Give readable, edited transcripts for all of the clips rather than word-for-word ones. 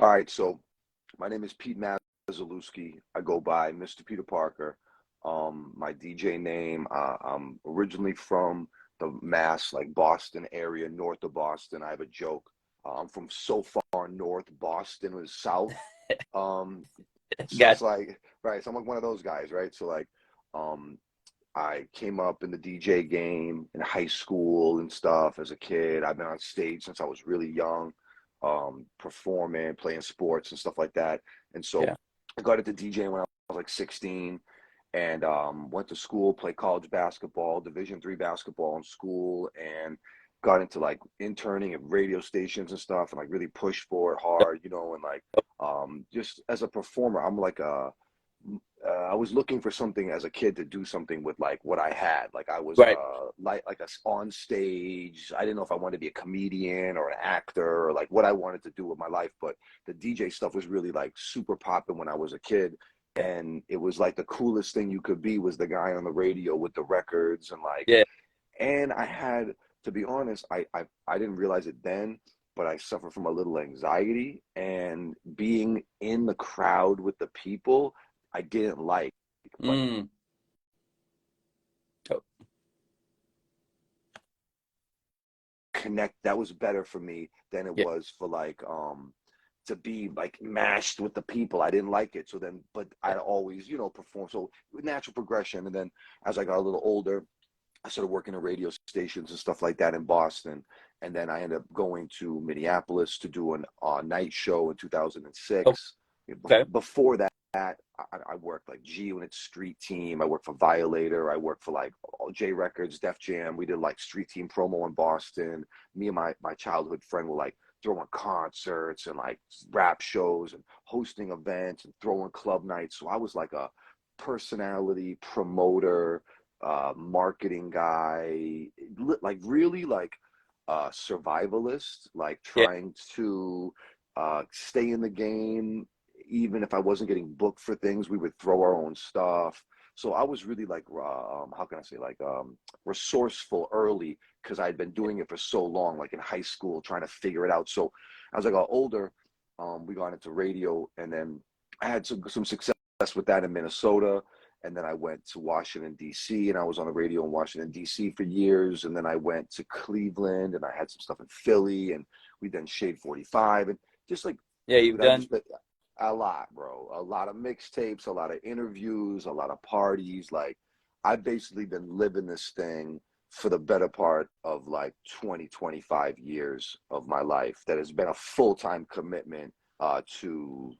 All right, so my name is Pete Mazalewski. I go by Mr. Peter Parker. My DJ name, I'm originally from the Mass, like Boston area, north of Boston. I have a joke. I'm from so far north, Boston was south. Um, so it's Got like, right, so I'm like one of those guys, right? So like, um, I came up in the DJ game in high school and stuff as a kid. I've been on stage since I was really young, performing, playing sports and stuff like that. And so yeah. I got into DJing when I was like 16 and went to school, played college basketball, Division III basketball in school, and got into like interning at radio stations and stuff and like really pushed for it hard, and like just as a performer, I'm like I was looking for something as a kid to do something with like what I had. Like I was Right. like on stage. I didn't know if I wanted to be a comedian or an actor or like what I wanted to do with my life. But the DJ stuff was really like super popping when I was a kid. Yeah. And it was like the coolest thing you could be was the guy on the radio with the records and like, Yeah. and I had, to be honest, I didn't realize it then, but I suffered from a little anxiety and being in the crowd with the people I didn't like, but Mm. Oh, connect that was better for me than it yeah. was for like to be like mashed with the people. I didn't like it. So then, but Yeah. I'd always, perform. So natural progression. And then as I got a little older, I started working at radio stations and stuff like that in Boston. And then I ended up going to Minneapolis to do an night show in 2006. Okay. Before that, I worked like G Unit Street Team. I worked for Violator. I worked for like J Records, Def Jam. We did like Street Team promo in Boston. Me and my childhood friend were like throwing concerts and like rap shows and hosting events and throwing club nights. So I was like a personality promoter, marketing guy, like really like survivalist, like Yeah. trying to stay in the game. Even if I wasn't getting booked for things, we would throw our own stuff. So I was really like, how can I say, like resourceful early because I'd been doing it for so long, like in high school, trying to figure it out. So as I got older, we got into radio, and then I had some success with that in Minnesota. And then I went to Washington, D.C., and I was on the radio in Washington, D.C. for years. And then I went to Cleveland, and I had some stuff in Philly, and we done Shade 45. And just like, Yeah. You've dude, I done. just, a lot, bro. A lot of mixtapes, a lot of interviews, a lot of parties. Like, I've basically been living this thing for the better part of like 20, 25 years of my life. That has been a full-time commitment to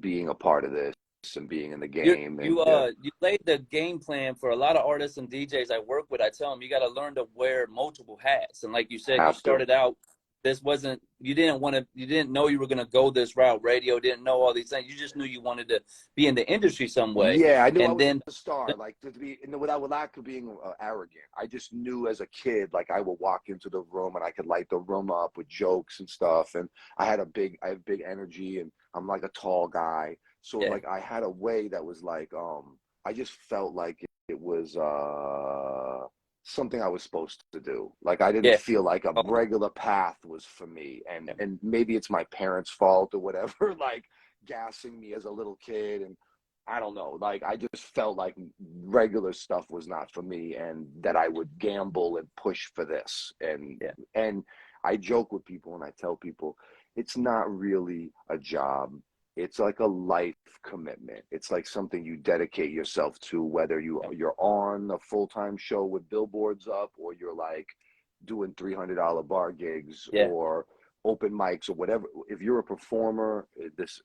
being a part of this and being in the You game. And you yeah, uh you laid the game plan for a lot of artists and DJs I work with. I tell them you got to learn to wear multiple hats. And like you said, you have to. started out. This wasn't you didn't want to. You didn't know you were going to go this route. Radio didn't know all these things. You just knew you wanted to be in the industry some way. Yeah, I knew I And was then a star. Like to be without lack of being arrogant. I just knew as a kid, like I would walk into the room and I could light the room up with jokes and stuff. And I have big energy, and I'm like a tall guy. So yeah, like I had a way that was like, I just felt like it was something I was supposed to do. Like I didn't yeah, feel like a oh, regular path was for me. And yeah. and maybe it's my parents' fault or whatever, like gassing me as a little kid. And I don't know. Like I just felt like regular stuff was not for me, and that I would gamble and push for this. Yeah. And I joke with people and I tell people it's not really a job. It's like a life commitment. It's like something you dedicate yourself to, whether you're on a full-time show with billboards up, or you're like doing $300 bar gigs Yeah. or open mics or whatever. If you're a performer, this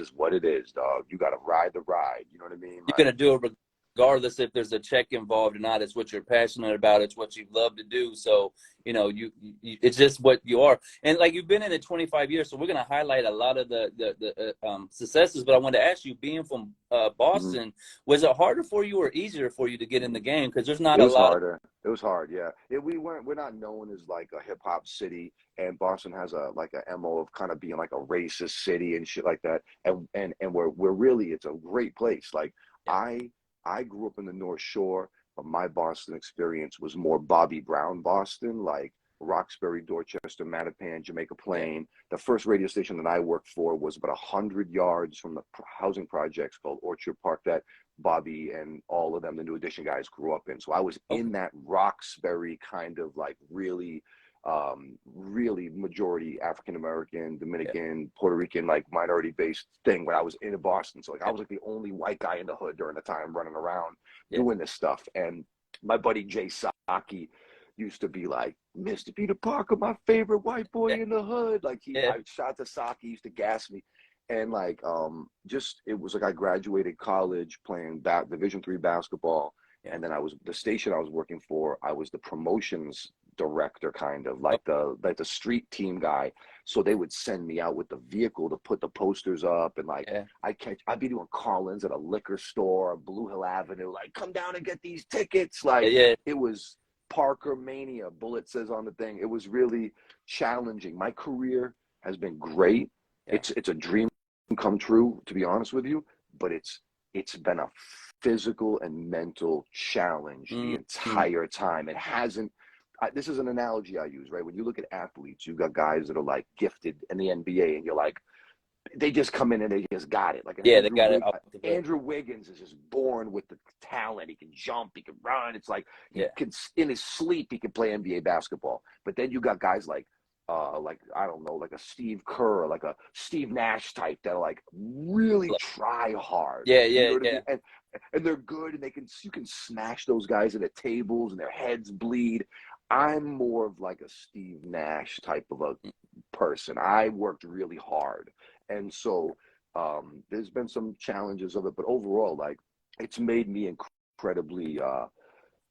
is what it is, dog. You got to ride the ride. You know what I mean? You're Like, going to do it regardless if there's a check involved or not. It's what you're passionate about. It's what you love to do. So, it's just what you are. And like you've been in it 25 years, so we're going to highlight a lot of the successes. But I wanted to ask you, being from mhm. Boston, was it harder for you or easier for you to get in the game? Because there's not It a was lot of, harder. It was hard, yeah. We're not known as like a hip hop city, and Boston has a MO of kind of being like a racist city and shit like that. And we're really, it's a great place. Like yeah, I I grew up in the North Shore, but my Boston experience was more Bobby Brown Boston, like Roxbury, Dorchester, Mattapan, Jamaica Plain. The first radio station that I worked for was about 100 yards from the housing projects called Orchard Park that Bobby and all of them, the New Edition guys, grew up in. So I was in that Roxbury kind of like really majority African American, Dominican, Puerto Rican, like minority based thing when I was in Boston. So like I was like the only white guy in the hood during the time running around doing this stuff. And my buddy Jay Saki used to be like, Mr. Peter Parker, my favorite white boy in the hood. Like I shot to Saki, used to gas me. And like just it was like I graduated college playing Division III basketball. And then the station I was working for, I was the promotions director, kind of like the street team guy. So they would send me out with the vehicle to put the posters up, and like I'd be doing call-ins at a liquor store, Blue Hill Avenue, like come down and get these tickets. Like it was Parker Mania, Bullet says on the thing. It was really challenging. My career has been great. It's a dream come true, to be honest with you, but it's been a physical and mental challenge the entire time. It hasn't. This is an analogy I use, right? When you look at athletes, you've got guys that are like gifted in the NBA, and you're like, they just come in and they just got it. Like Andrew Wiggins is just born with the talent. He can jump, he can run. It's like he can, in his sleep, he can play NBA basketball. But then you got guys like I don't know, like a Steve Kerr, like a Steve Nash type that like really try hard. You know what I mean? And they're good, and you can smash those guys into tables and their heads bleed. I'm more of like a Steve Nash type of a person. I worked really hard. And so there's been some challenges of it, but overall, like it's made me incredibly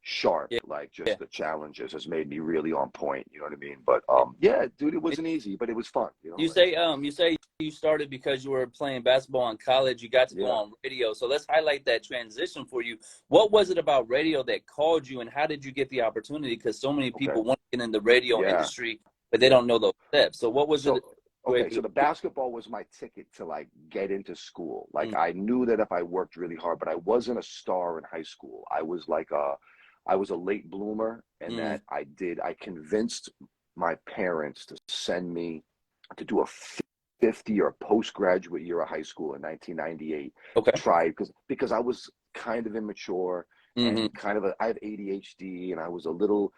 sharp. Like just the challenges has made me really on point. You know what I mean? But yeah, dude, it wasn't easy, but it was fun. You know? You say you started because you were playing basketball in college. You got to go on radio. So let's highlight that transition for you. What was it about radio that called you, and how did you get the opportunity? Because so many people want to get in the radio industry, but they don't know those steps. So what was it? Okay, so the basketball was my ticket to like get into school. Like I knew that if I worked really hard, but I wasn't a star in high school. I was a late bloomer, and that I convinced my parents to send me to do a 50-year postgraduate year of high school in 1998. Try because I was kind of immature and kind of I have ADHD, and I was a little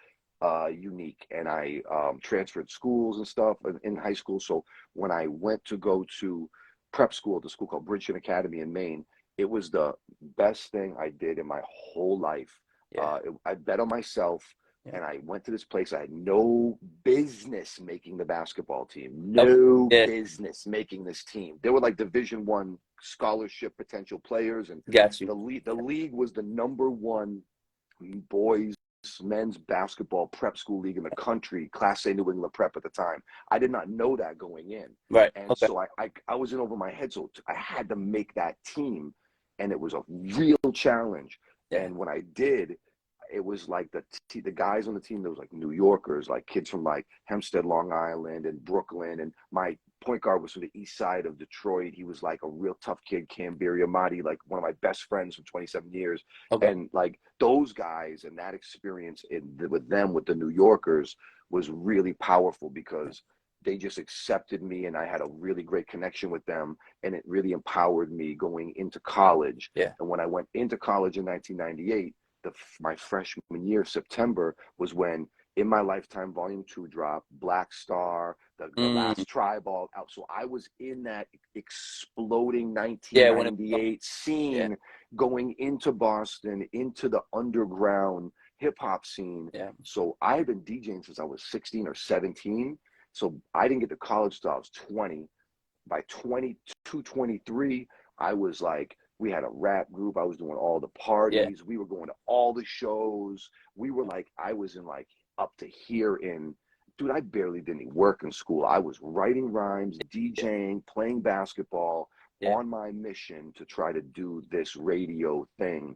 unique, and I transferred schools and stuff in high school. So when I went to go to prep school at the school called Bridgeton Academy in Maine, it was the best thing I did in my whole life. I bet on myself, and I went to this place. I had no business making the basketball team. No business making this team. They were like Division I scholarship potential players, and the league was the #1 boys men's basketball prep school league in the country, Class A New England Prep at the time. I did not know that going in. So I was in over my head. So I had to make that team, and it was a real challenge. And when I did, it was like the guys on the team, there was like New Yorkers, like kids from like Hempstead, Long Island, and Brooklyn. And my point guard was from the east side of Detroit. He was like a real tough kid, Cambiri Amati, like one of my best friends for 27 years. And like those guys and that experience with them, with the New Yorkers, was really powerful because they just accepted me, and I had a really great connection with them, and it really empowered me going into college. And when I went into college in 1998, my freshman year, September, was when In My Lifetime Volume 2 dropped, Black Star, the last Tribal out. So I was in that exploding 1998 scene, going into Boston, into the underground hip hop scene. So I had been DJing since I was 16 or 17. So I didn't get to college till I was 20. By 22, 23, I was like, we had a rap group. I was doing all the parties. We were going to all the shows. We were like, I was in like up to here dude, I barely did any work in school. I was writing rhymes, DJing, playing basketball on my mission to try to do this radio thing.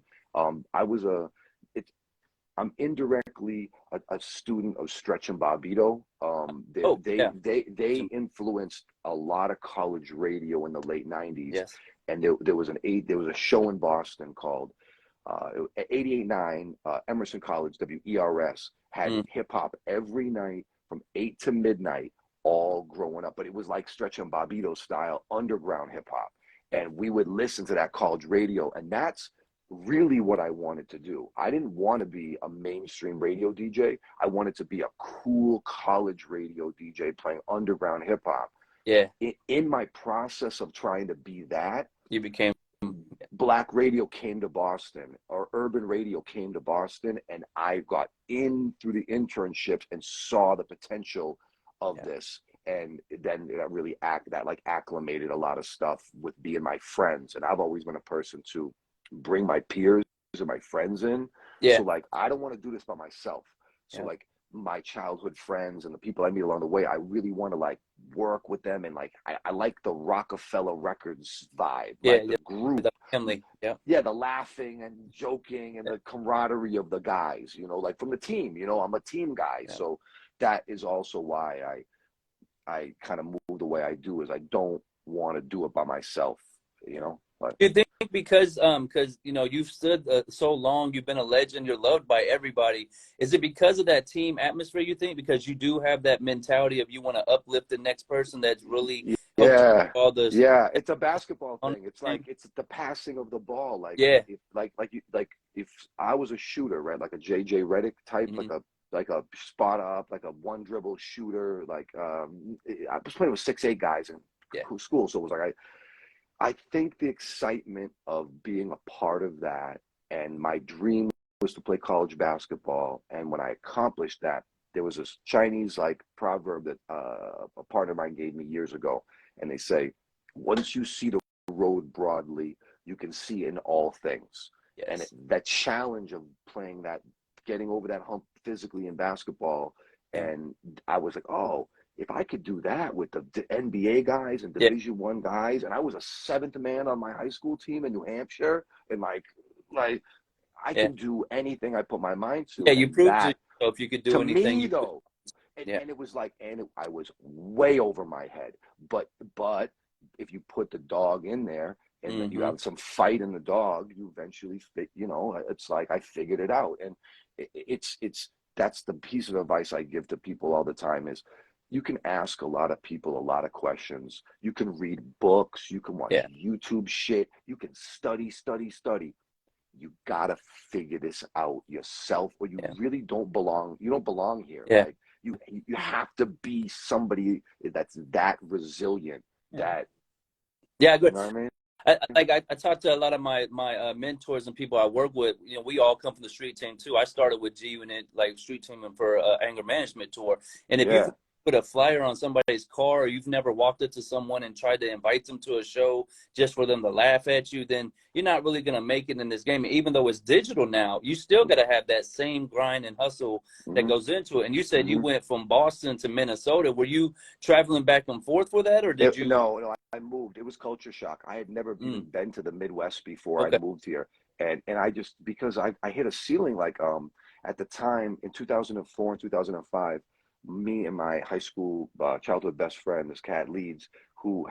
I'm indirectly a student of Stretch and Bobbito. They influenced a lot of college radio in the late 90s. And there was a show in Boston called 88.9 Emerson College, WERS, had hip hop every night from 8 to midnight, all growing up. But it was like Stretch and Bobbito style underground hip hop. And we would listen to that college radio. And that's really what I wanted to do. I didn't want to be a mainstream radio DJ. I wanted to be a cool college radio DJ playing underground hip hop. Yeah. In my process of trying to be that, You became Black radio came to Boston, or urban radio came to Boston, and I got in through the internships and saw the potential of this. And then that really acclimated a lot of stuff with being my friends. And I've always been a person to bring my peers and my friends in. Yeah. So like, I don't want to do this by myself. So like my childhood friends and the people I meet along the way, I really want to like work with them. And like, I like the Rockefeller Records vibe, like the group, the family. Yeah, the laughing and joking and the camaraderie of the guys, you know, like from the team, you know, I'm a team guy. So that is also why I kind of move the way I do, is I don't want to do it by myself, you know. But you think because you know, you've stood so long, you've been a legend, you're loved by everybody. Is it because of that team atmosphere, you think? Because you do have that mentality of you want to uplift the next person that's really all this. Yeah, it's a basketball thing. It's like it's the passing of the ball. Like if I was a shooter, right, like a JJ Redick type, like a spot up, like a one dribble shooter. Like I was playing with 6'8" guys in school, so it was like I think the excitement of being a part of that, and my dream was to play college basketball. And when I accomplished that, there was this Chinese like proverb that a partner of mine gave me years ago, and they say, once you see the road broadly, you can see in all things. And that challenge of playing that, getting over that hump physically in basketball, and I was like, oh, if I could do that with the NBA guys and Division I guys, and I was a seventh man on my high school team in New Hampshire, and like I can do anything I put my mind to. Yeah, you proved to yourself you could do anything. Me, though, and it was like, I was way over my head. But if you put the dog in there, and then you have some fight in the dog, you eventually you know, it's like I figured it out. And it's that's the piece of advice I give to people all the time is, you can ask a lot of people a lot of questions. You can read books. You can watch YouTube shit. You can study. You gotta figure this out yourself, or you really don't belong. You don't belong here. Like you have to be somebody that's that resilient. That good. You know what I mean? I talk to a lot of my mentors and people I work with. You know, we all come from the street team too. I started with G Unit, like street teaming for anger management tour. And if you put a flyer on somebody's car, or you've never walked up to someone and tried to invite them to a show just for them to laugh at you, then you're not really going to make it in this game. Even though it's digital now, you still got to have that same grind and hustle that goes into it. And you said you went from Boston to Minnesota. Were you traveling back and forth for that, or did you? No, I moved. It was culture shock. I had never even been to the Midwest before I moved here. And I just, because I hit a ceiling, like at the time in 2004 and 2005, me and my high school childhood best friend, this cat Leeds, who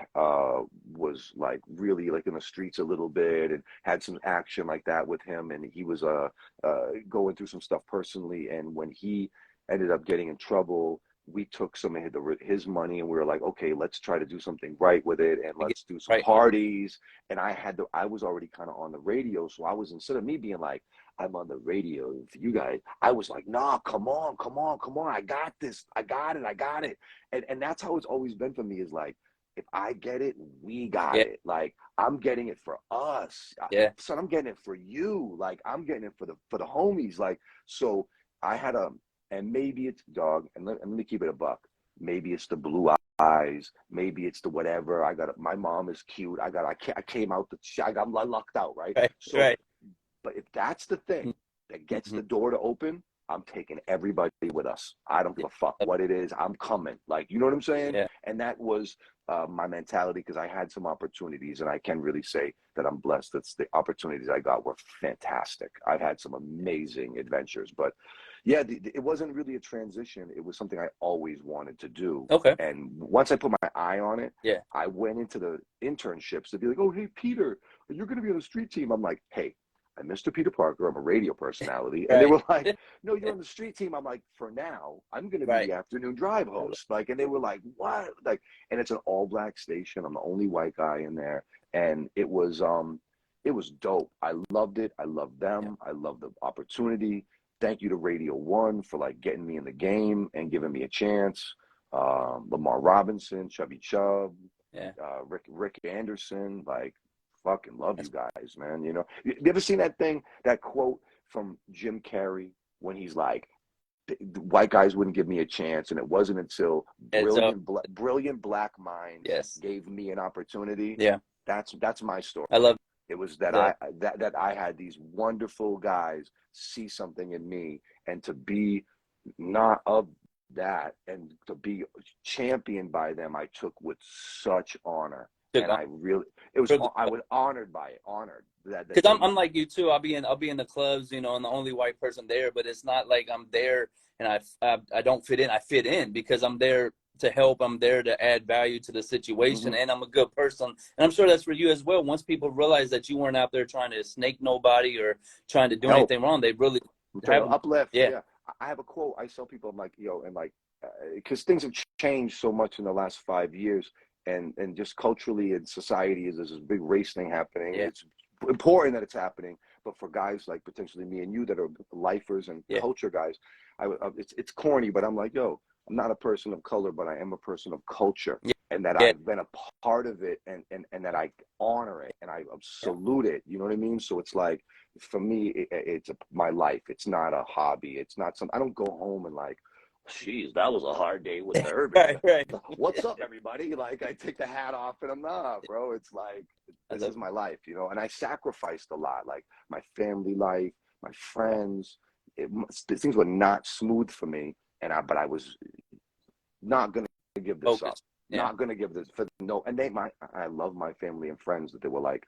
was like really like in the streets a little bit and had some action like that with him, and he was going through some stuff personally, and when he ended up getting in trouble, we took some of his money, and we were like, okay, let's try to do something right with it, and let's do some parties. And I was already kind of on the radio, so I was, instead of me being like, I'm on the radio for you guys, I was like, nah, come on, I got this, I got it. And that's how it's always been for me, is like, if I get it, we got it. Like, I'm getting it for us. Son, I'm getting it for you. Like, I'm getting it for the homies. Like, so I had and maybe it's dog, and let me keep it a buck. Maybe it's the blue eyes. Maybe it's the whatever. My mom is cute. I came out I got lucked out, right? But if that's the thing that gets the door to open, I'm taking everybody with us. I don't give a fuck what it is. I'm coming. Like, you know what I'm saying? And that was my mentality, because I had some opportunities, and I can really say that I'm blessed. That's the opportunities I got were fantastic. I've had some amazing adventures, but it wasn't really a transition. It was something I always wanted to do. And once I put my eye on it, I went into the internships to be like, oh, hey, Peter, you're going to be on the street team. I'm like, hey, I'm Mr. Peter Parker. I'm a radio personality. And they Right. were like, no, you're on the street team. I'm like, for now, I'm going to be Right. the afternoon drive host. Like, and they were like, what? Like, and it's an all black station. I'm the only white guy in there. And it was dope. I loved it. I loved Yeah. them. I loved the opportunity. Thank you to Radio One for like getting me in the game and giving me a chance. Lamar Robinson, Chubby Chubb, Yeah. Rick Anderson, like fucking love you That's, guys, man. You know, you ever seen that thing, that quote from Jim Carrey when he's like, the white guys wouldn't give me a chance, and it wasn't until it's brilliant black minds yes. gave me an opportunity. Yeah. That's my I story. love It was that that. I had these wonderful guys see something in me, and to be not of that and to be championed by them, I took with such honor. Took And on I really, it was, privilege. I was honored by it, honored that Because they, I'm like you too. I'll be in the clubs, you know, I'm the only white person there, but it's not like I'm there and I don't fit in. I fit in because I'm there to help. I'm there to add value to the situation, mm-hmm. and I'm a good person. And I'm sure that's for you as well. Once people realize that you weren't out there trying to snake nobody or trying to do Help. anything wrong, they really I'm trying have to uplift. yeah. Yeah. I have a quote. I tell people, I'm like, yo, and like, because things have changed so much in the last 5 years, and just culturally in society, there's this big race thing happening. Yeah. It's important that it's happening, but for guys like potentially me and you that are lifers and Yeah. culture guys, it's corny, but I'm like, yo, I'm not a person of color, but I am a person of culture, Yeah. and that Yeah. I've been a part of it, and that I honor it and I Yeah. salute it. You know what I mean? So it's like, for me, it's my life. It's not a hobby. It's not some. I don't go home and like, geez, that was a hard day with the urban. Right, right. What's up, everybody? Like, I take the hat off and I'm not, bro. It's like, I this love is my life, you know. And I sacrificed a lot, like my family life, my friends. Things were not smooth for me, but I was not gonna give this up. focus. Yeah. Not gonna give this for no. And I love my family and friends that they were like,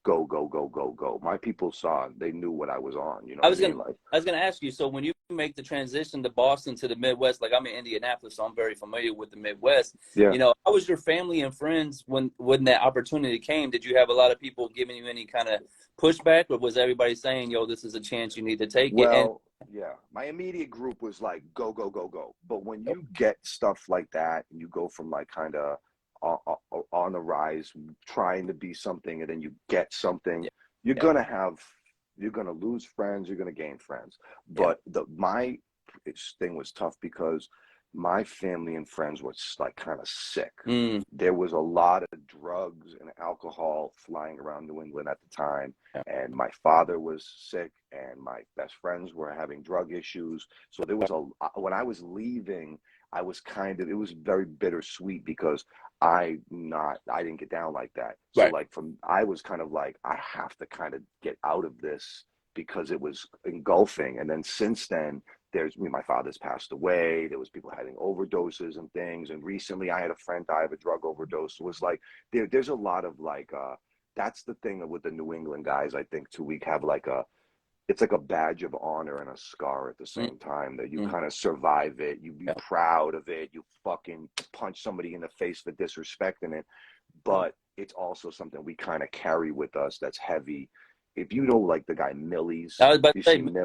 go, go, go, go, go. My people saw, they knew what I was on. You know what I mean? Like, I was gonna ask you. So when you make the transition to Boston to the Midwest, like I'm in Indianapolis, so I'm very familiar with the Midwest. yeah. You know, how was your family and friends when that opportunity came? Did you have a lot of people giving you any kind of pushback, or was everybody saying, "Yo, this is a chance, you need to take it"? And Well, yeah, my immediate group was like, go, go, go, go. But when you get stuff like that, and you go from like kind of on the rise, trying to be something, and then you get something, yeah, you're yeah, gonna have, you're gonna lose friends, you're gonna gain friends. yeah. But my thing was tough because my family and friends were like kind of sick. Mm, There was a lot of drugs and alcohol flying around New England at the time, yeah, and my father was sick, and my best friends were having drug issues. So there was when I was leaving, I was kind of, it was very bittersweet because I didn't get down like that. So right. like I was kind of like, I have to kind of get out of this because it was engulfing. And then since then, my father's passed away. There was people having overdoses and things. And recently I had a friend die of a drug overdose. It was like, there's a lot of like, that's the thing with the New England guys, I think too. We have like it's like a badge of honor and a scar at the Mm, same time, that you mm, kind of survive it. You be yeah, proud of it. You fucking punch somebody in the face for disrespecting it. yeah. But it's also something we kind of carry with us that's heavy. If you know, like the guy Millie's, I was about you to see say,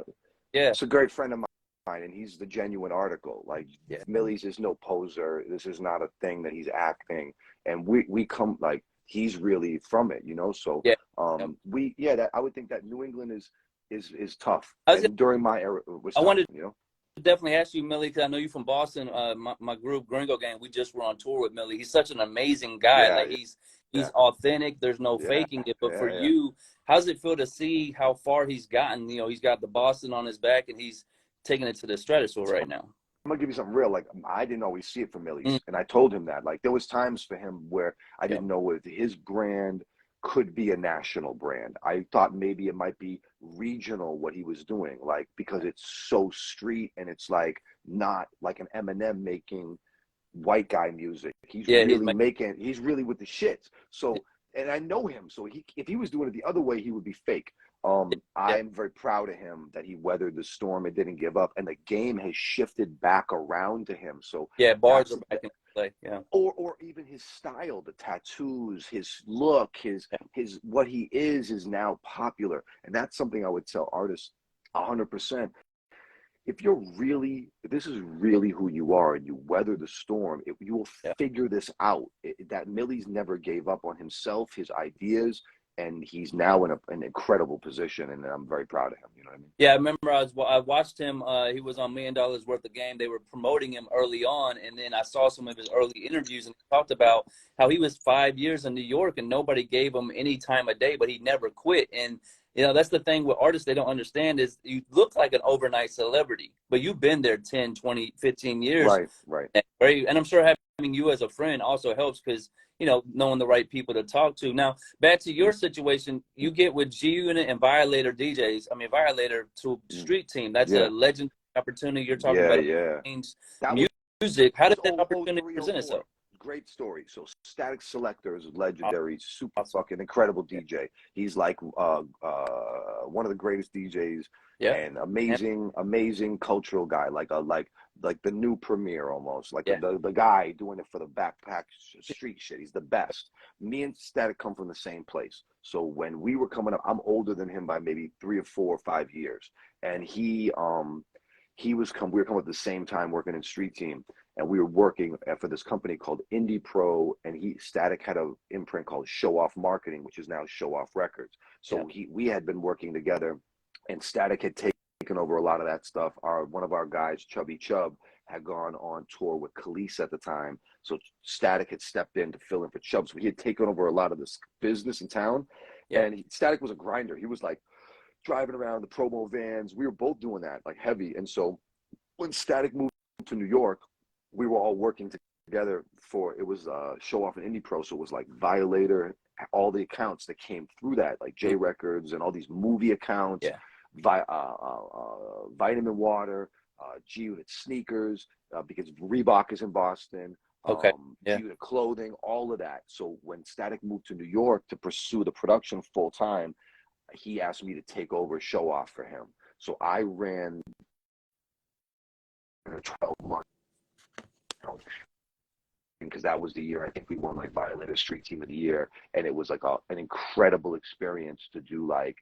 yeah, it's a great friend of mine, and he's the genuine article. Like, yeah, Millie's is no poser. This is not a thing that he's acting. And we come like, he's really from it, you know. So yeah. Yeah. that I would think that New England is tough, I was and during my era it was I tough, wanted you know. to definitely ask you, Millie, because I know you from Boston. My group, Gringo Gang, we just were on tour with Millie. He's such an amazing guy. Yeah, Like yeah, he's authentic. There's no yeah, faking it. But for yeah, yeah. you, how's it feel to see how far he's gotten? You know, he's got the Boston on his back, and he's taking it to the stratosphere right now. I'm gonna give you something real. Like, I didn't always see it from Mm, Millie's, and I told him that. Like, there was times for him where I yeah, didn't know if his brand could be a national brand. I thought maybe it might be regional what he was doing, like, because it's so street, and it's like not like an Eminem making white guy music. yeah. He's really with the shits. Yeah, So, and I know him. So if he was doing it the other way, he would be fake. yeah, I'm very proud of him that he weathered the storm and didn't give up. And the game has shifted back around to him. So yeah. Bars that's are back in. like, yeah. or even his style, the tattoos, his look, his what he is now popular. And that's something I would tell artists 100%. If this is really who you are and you weather the storm, you will Yeah. figure this out. That Millie's never gave up on himself, his ideas, and he's now in an incredible position, and I'm very proud of him. You know what I mean? Yeah, I remember I watched him. He was on $1 Million Worth of Game. They were promoting him early on, and then I saw some of his early interviews, and he talked about how he was 5 years in New York, and nobody gave him any time of day, but he never quit. And that's the thing with artists they don't understand is you look like an overnight celebrity, but you've been there 10, 20, 15 years. Right, right. And I'm sure having you as a friend also helps because knowing the right people to talk to. Now, back to your situation, you get with G Unit and Violator DJs. I mean, Violator to Street Team. That's a Yeah, legendary opportunity. You're talking yeah, about yeah. That was music. How did that oh oh opportunity three oh present itself? four. Great story. So Static Selector is a legendary, super Awesome. fucking incredible Yeah. DJ. He's like one of the greatest DJs Yeah. and amazing cultural guy, like the new Premier almost, like Yeah. the guy doing it for the backpack street shit. He's the best. Me and Static come from the same place. So when we were coming up, I'm older than him by maybe 3 or 4 or 5 years, and we were coming at the same time working in Street Team, and we were working for this company called Indie Pro, and Static had an imprint called Show Off Marketing, which is now Show Off Records. Yeah. So we had been working together, and Static had taken over a lot of that stuff. One of our guys, Chubby Chub, had gone on tour with Khalees at the time, so Static had stepped in to fill in for Chubb. So he had taken over a lot of this business in town, Yeah. and Static was a grinder. He was like driving around the promo vans. We were both doing that, like heavy. And so when Static moved to New York, we were all working together it was Show Off and Indie Pro. So it was like Violator, all the accounts that came through that, like J Records and all these movie accounts, Yeah. Vitamin Water, G Unit Sneakers, because Reebok is in Boston. Okay. G Yeah. Unit Clothing, all of that. So when Static moved to New York to pursue the production full time, he asked me to take over Show Off for him. So I ran a 12-month, because that was the year I think we won like Violator Street Team of the Year, and it was like an incredible experience to do like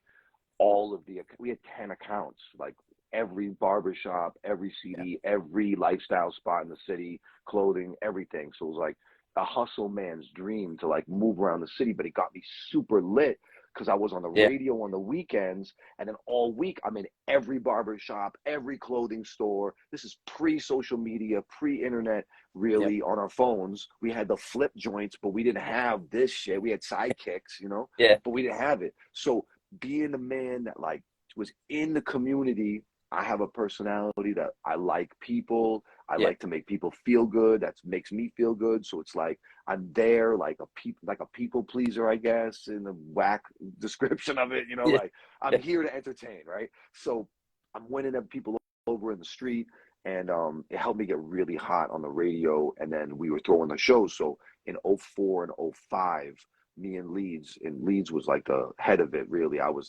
we had 10 accounts, like every barbershop, every CD, every lifestyle spot in the city, clothing, everything. So it was like a hustle man's dream to like move around the city, but it got me super lit because I was on the radio on the weekends, and then all week I'm in every barbershop, every clothing store. This is pre-social media, pre-internet, really, on our phones. We had the flip joints, but we didn't have this shit. We had sidekicks, Yeah. but we didn't have it. So being a man that like was in the community, I have a personality that I like people. I like to make people feel good. That makes me feel good. So it's like I'm there like a people pleaser, I guess, in the whack description of it. Like I'm here to entertain, right? So I'm winning people over in the street, and it helped me get really hot on the radio. And then we were throwing the shows. So in '04 and '05, me and Leeds was like the head of it. Really, I was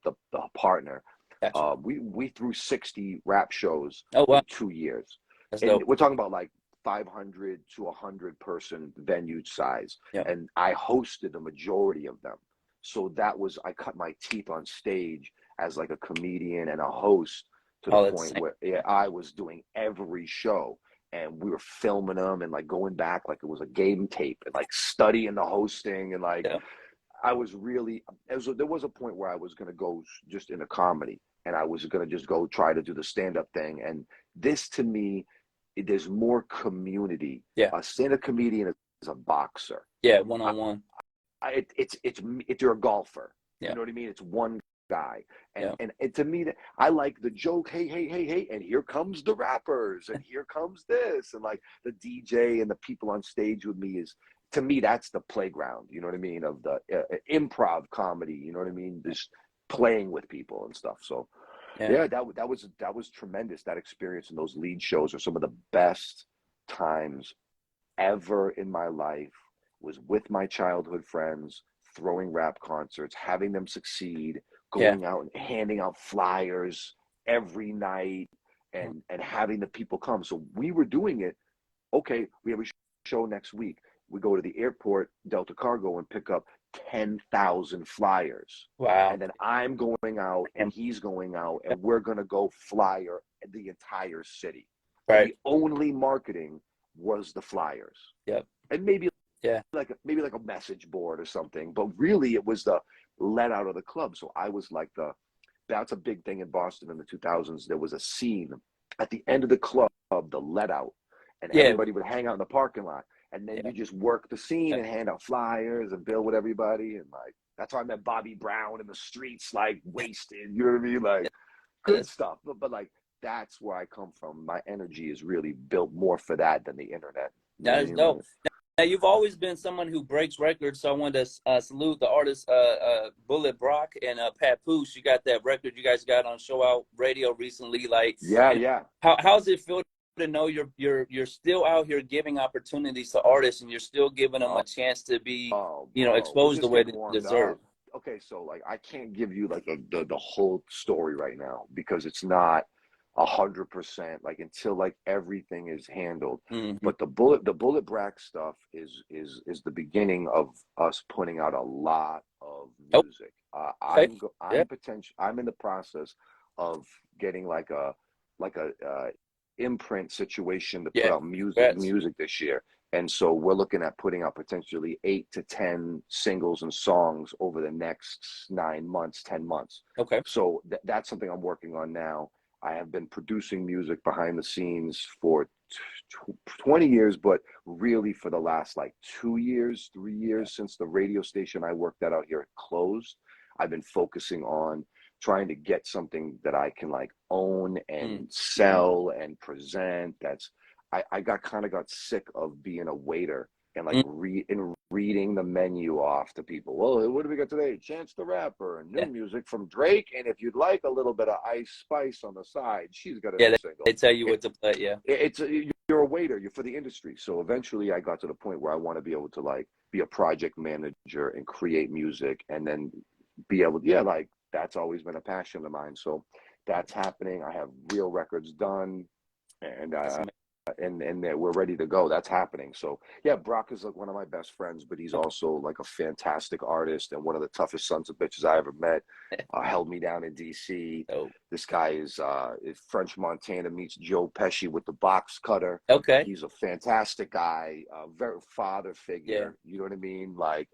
the partner. Gotcha. We threw 60 rap shows Oh, wow. in 2 years, That's and dope. we're talking about like 500 to 100 person venue size, Yeah. and I hosted the majority of them. So I cut my teeth on stage as like a comedian and a host, to the Oh, that's point where I was doing every show, and we were filming them and like going back like it was a game tape, and like studying the hosting, and like I was really, there was a point where I was going to go just into comedy, and I was going to just go try to do the stand-up thing. And this, to me, there's more community. Yeah. A stand-up comedian is a boxer. Yeah. One-on-one. It's you're a golfer. Yeah. You know what I mean? It's one guy. Yeah. And to me, I like the joke, hey, hey, hey, hey, and here comes the rappers, and here comes this, and like the DJ and the people on stage with me to me, that's the playground, you know what I mean, of the improv comedy, you know what I mean, just playing with people and stuff. So that was tremendous. That experience in those lead shows are some of the best times ever in my life. Was with my childhood friends, throwing rap concerts, having them succeed, going out and handing out flyers every night, and having the people come. So we were doing it. Okay, we have a show next week. We go to the airport, Delta Cargo, and pick up 10,000 flyers. Wow. And then I'm going out and he's going out and we're going to go flyer the entire city. And Right. the only marketing was the flyers. Yep. And maybe Yeah. like a message board or something, but really it was the let out of the club. So I was like that's a big thing in Boston in the 2000s. There was a scene at the end of the club, the let out, and Yeah. everybody would hang out in the parking lot. And then Yeah. you just work the scene Yeah. and hand out flyers and bill with everybody. And like, that's how I met Bobby Brown in the streets, like wasted, you know what I mean? Like good stuff. But like, that's where I come from. My energy is really built more for that than the internet. You know That what I is mean? dope. Like, Now, you've always been someone who breaks records, so I wanted to salute the artists, Bullet Brock and Papoose. You got that record you guys got on Show Out Radio recently. Like, yeah, you know, yeah. how's it feel to know you're still out here giving opportunities to artists and you're still giving them a chance to be, Oh, you know, bro, we're exposed the just way getting they warmed deserve? up. Okay, so like I can't give you like the whole story right now because it's not 100% like until like everything is handled. Mm-hmm. But the bullet brack stuff is the beginning of us putting out a lot of music. Okay. Yeah. I'm in the process of getting like a imprint situation to put Yeah. out Congrats. music this year. And so we're looking at putting out potentially 8 to 10 singles and songs over the next 9 months, 10 months. Okay. So that's something I'm working on now. I have been producing music behind the scenes for 20 years, but really for the last like 2 years, 3 years since the radio station I worked at out here closed. I've been focusing on trying to get something that I can like own and sell and present. I got sick of being a waiter and like reading the menu off to people. Well, what do we got today? Chance the Rapper, new Yeah. music from Drake, and if you'd like a little bit of Ice Spice on the side, she's got a Yeah. new single. They tell you what to play. Yeah. You're a waiter. You're for the industry. So eventually, I got to the point where I want to be able to like be a project manager and create music, and then be able to, yeah, like that's always been a passion of mine. So that's happening. I have real records done, and That's amazing. and we're ready to go. That's happening. So yeah, Brock is like one of my best friends, but he's Okay. also like a fantastic artist and one of the toughest sons of bitches I ever met. Held me down in DC. Oh. This guy is French Montana meets Joe Pesci with the box cutter. Okay. He's a fantastic guy, very father Yeah. figure. You know what I mean? Like,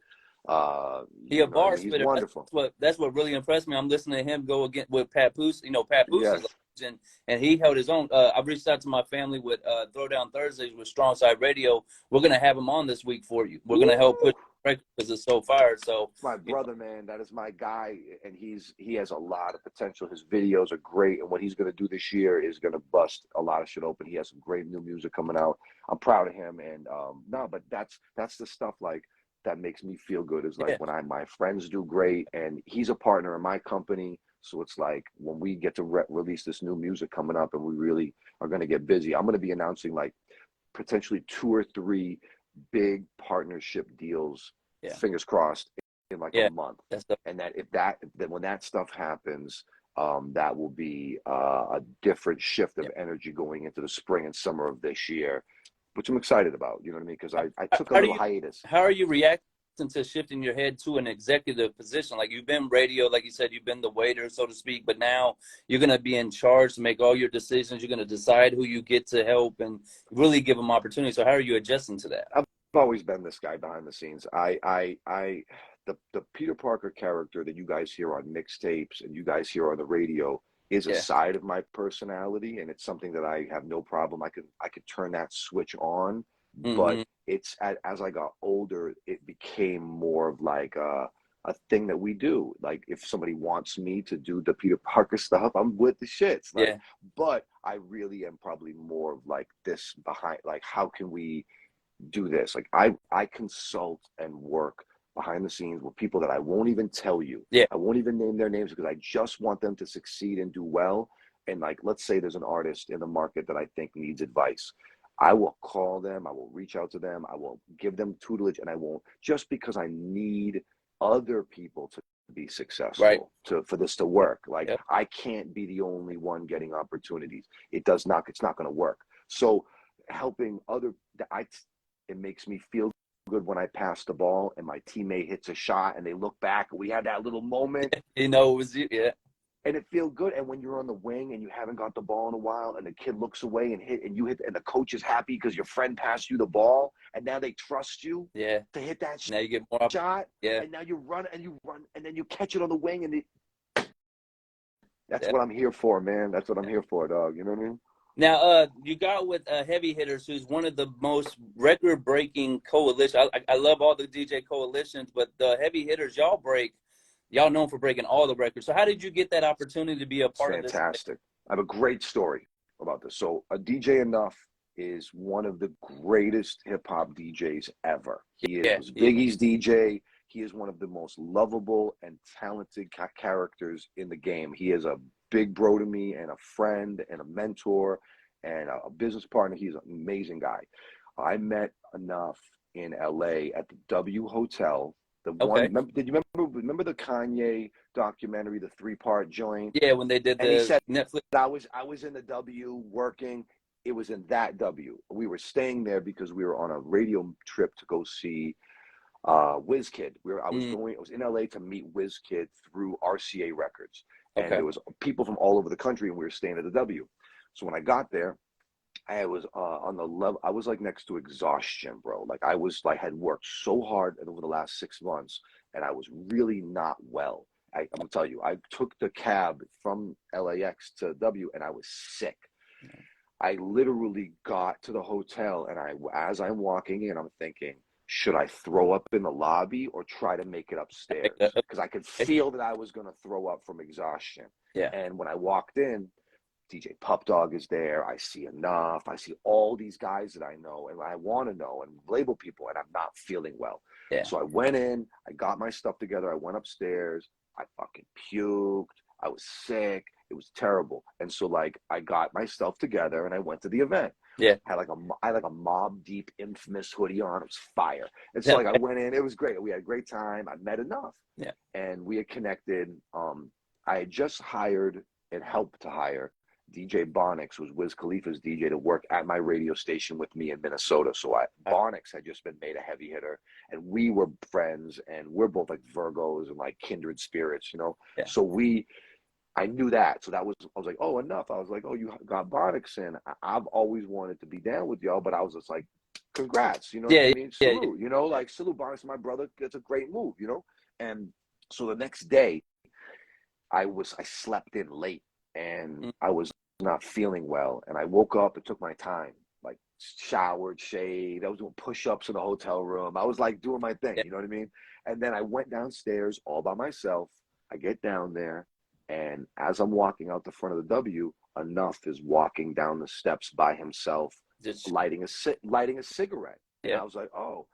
He a you know what I bar mean? He's spitter. wonderful. That's what really impressed me. I'm listening to him go again with Papoose. You know, Papoose is Yes. a legend, and he held his own. I've reached out to my family with Throwdown Thursdays with Strong Side Radio. We're gonna have him on this week for you. We're gonna help Woo! put record because it's so fire. So My brother, man, that is my guy, and he has a lot of potential. His videos are great, and what he's gonna do this year is gonna bust a lot of shit open. He has some great new music coming out. I'm proud of him, and no, but that's the stuff like that makes me feel good. Is like yeah, when my friends do great, and he's a partner in my company. So it's like when we get to release this new music coming up, and we really are gonna get busy. I'm gonna be announcing like potentially 2 or 3 big partnership deals, yeah, fingers crossed, in like a yeah. month. That's the And that when that stuff happens, that will be a different shift of yeah. energy going into the spring and summer of this year, which I'm excited about. You know what I mean? Because I took a How do little you hiatus. how are you reacting to shifting your head to an executive position? Like you've been radio, like you said, you've been the waiter, so to speak, but now you're going to be in charge to make all your decisions. You're going to decide who you get to help and really give them opportunity. So how are you adjusting to that? I've always been this guy behind the scenes. The Peter Parker character that you guys hear on mixtapes and you guys hear on the radio is a Yeah. side of my personality, and it's something that I have no problem. I could turn that switch on, but Mm-hmm. it's as I got older, it became more of like a thing that we do. Like if somebody wants me to do the Peter Parker stuff, I'm with the shits. Like, Yeah. but I really am probably more of like this behind. Like, how can we do this? Like I consult and work behind the scenes with people that I won't even tell you. Yeah. I won't even name their names because I just want them to succeed and do well. And like, let's say there's an artist in the market that I think needs advice. I will call them, I will reach out to them, I will give them tutelage, and I won't, just because I need other people to be Right. successful for this to work. Like Yep. I can't be the only one getting opportunities. It's not going to work. So helping other, I It makes me feel good when I pass the ball and my teammate hits a shot and they look back and we have that little moment. You know, it was you. Yeah. And it feels good. And when you're on the wing and you haven't got the ball in a while and the kid looks away and you hit, and the coach is happy because your friend passed you the ball and now they trust you Yeah. to hit that Now you get more. shot. Yeah. And now you run and then you catch it on the wing that's Yeah. what I'm here for, man. That's what I'm here for, dog. You know what I mean? Now, you got with Heavy Hitters, who's one of the most record-breaking coalition. I love all the DJ coalitions, but the Heavy Hitters, y'all known for breaking all the records. So how did you get that opportunity to be a It's part of this? fantastic. I have a great story about this. So a DJ Enough is one of the greatest hip hop DJs ever. He Yeah, was Biggie's DJ. He is one of the most lovable and talented characters in the game. He is a big bro to me and a friend and a mentor and a business partner. He's an amazing guy. I met Enough in LA at the W Hotel. The one, okay. did you remember the Kanye documentary, the 3-part joint? Yeah, when they did And he the said Netflix. I was in the W working. It was in that W. We were staying there because we were on a radio trip to go see WizKid. I was in LA to meet WizKid through RCA Records, and Okay. there was people from all over the country, and we were staying at the W. So when I got there, I was on the level. I was like next to exhaustion, bro. Like I was like had worked so hard over the last 6 months, and I was really not well. I'm gonna tell you, I took the cab from LAX to W, and I was sick. I literally got to the hotel, and as I'm walking in, I'm thinking, should I throw up in the lobby or try to make it upstairs? Because I could feel that I was gonna throw up from exhaustion. Yeah. And when I walked in, DJ Pup Dog is there. I see Enough. I see all these guys that I know and I want to know and label people, and I'm not feeling well. Yeah. So I went in, I got my stuff together. I went upstairs. I fucking puked. I was sick. It was terrible. And so like I got myself together and I went to the event. Yeah. I had like a Mob Deep Infamous hoodie on. It was fire. And so like I went in. It was great. We had a great time. I met Enough. Yeah. And we had connected. I had just hired and helped to hire DJ Bonix, was Wiz Khalifa's DJ, to work at my radio station with me in Minnesota. So Bonix had just been made a heavy hitter, and we were friends, and we're both like Virgos and like kindred spirits, you know. Yeah. So I knew that. So I was like, oh, Enough. I was like, oh, you got Bonix in. I've always wanted to be down with y'all, but I was just like, congrats, you know what I mean? Salute, you know, like salute Bonix, my brother. It's a great move, you know. And so the next day, I slept in late, and I was not feeling well, and I woke up and took my time, like showered, shaved. I was doing push-ups in the hotel room. I was like doing my thing, you know what I mean? And then I went downstairs all by myself. I get down there, and as I'm walking out the front of the W, Enough is walking down the steps by himself, Just lighting a cigarette. Yeah. And I was like, oh.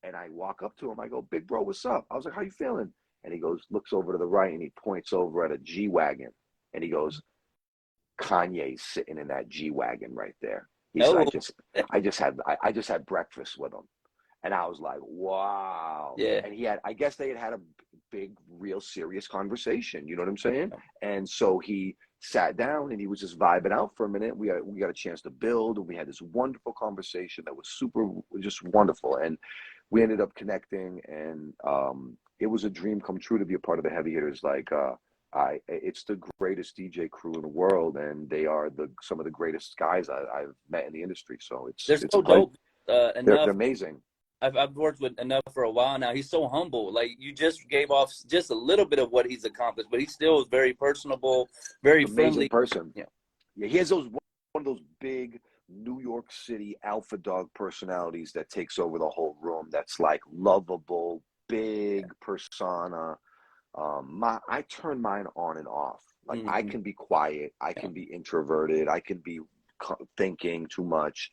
And I walk up to him. I go, big bro, what's up? I was like, how you feeling? And he goes, looks over to the right, and he points over at a G-Wagon, and he goes, Kanye's sitting in that G-Wagon right there. He said, I just had breakfast with him. And I was like, wow. Yeah. And I guess they had a big, real serious conversation. You know what I'm saying? And so he sat down and he was just vibing out for a minute. We got a chance to build, and we had this wonderful conversation that was just wonderful. And we ended up connecting, and it was a dream come true to be a part of the Heavy Hitters. Like, it's the greatest DJ crew in the world, and they are some of the greatest guys I've met in the industry. So they're it's so dope. they're amazing. I've worked with Enough for a while now. He's so humble. Like you just gave off just a little bit of what he's accomplished, but he still is very personable, very friendly person. Yeah. He has one of those big New York City alpha dog personalities that takes over the whole room. That's like lovable, big persona. I turn mine on and off. Like I can be quiet, I can be introverted, I can be thinking too much.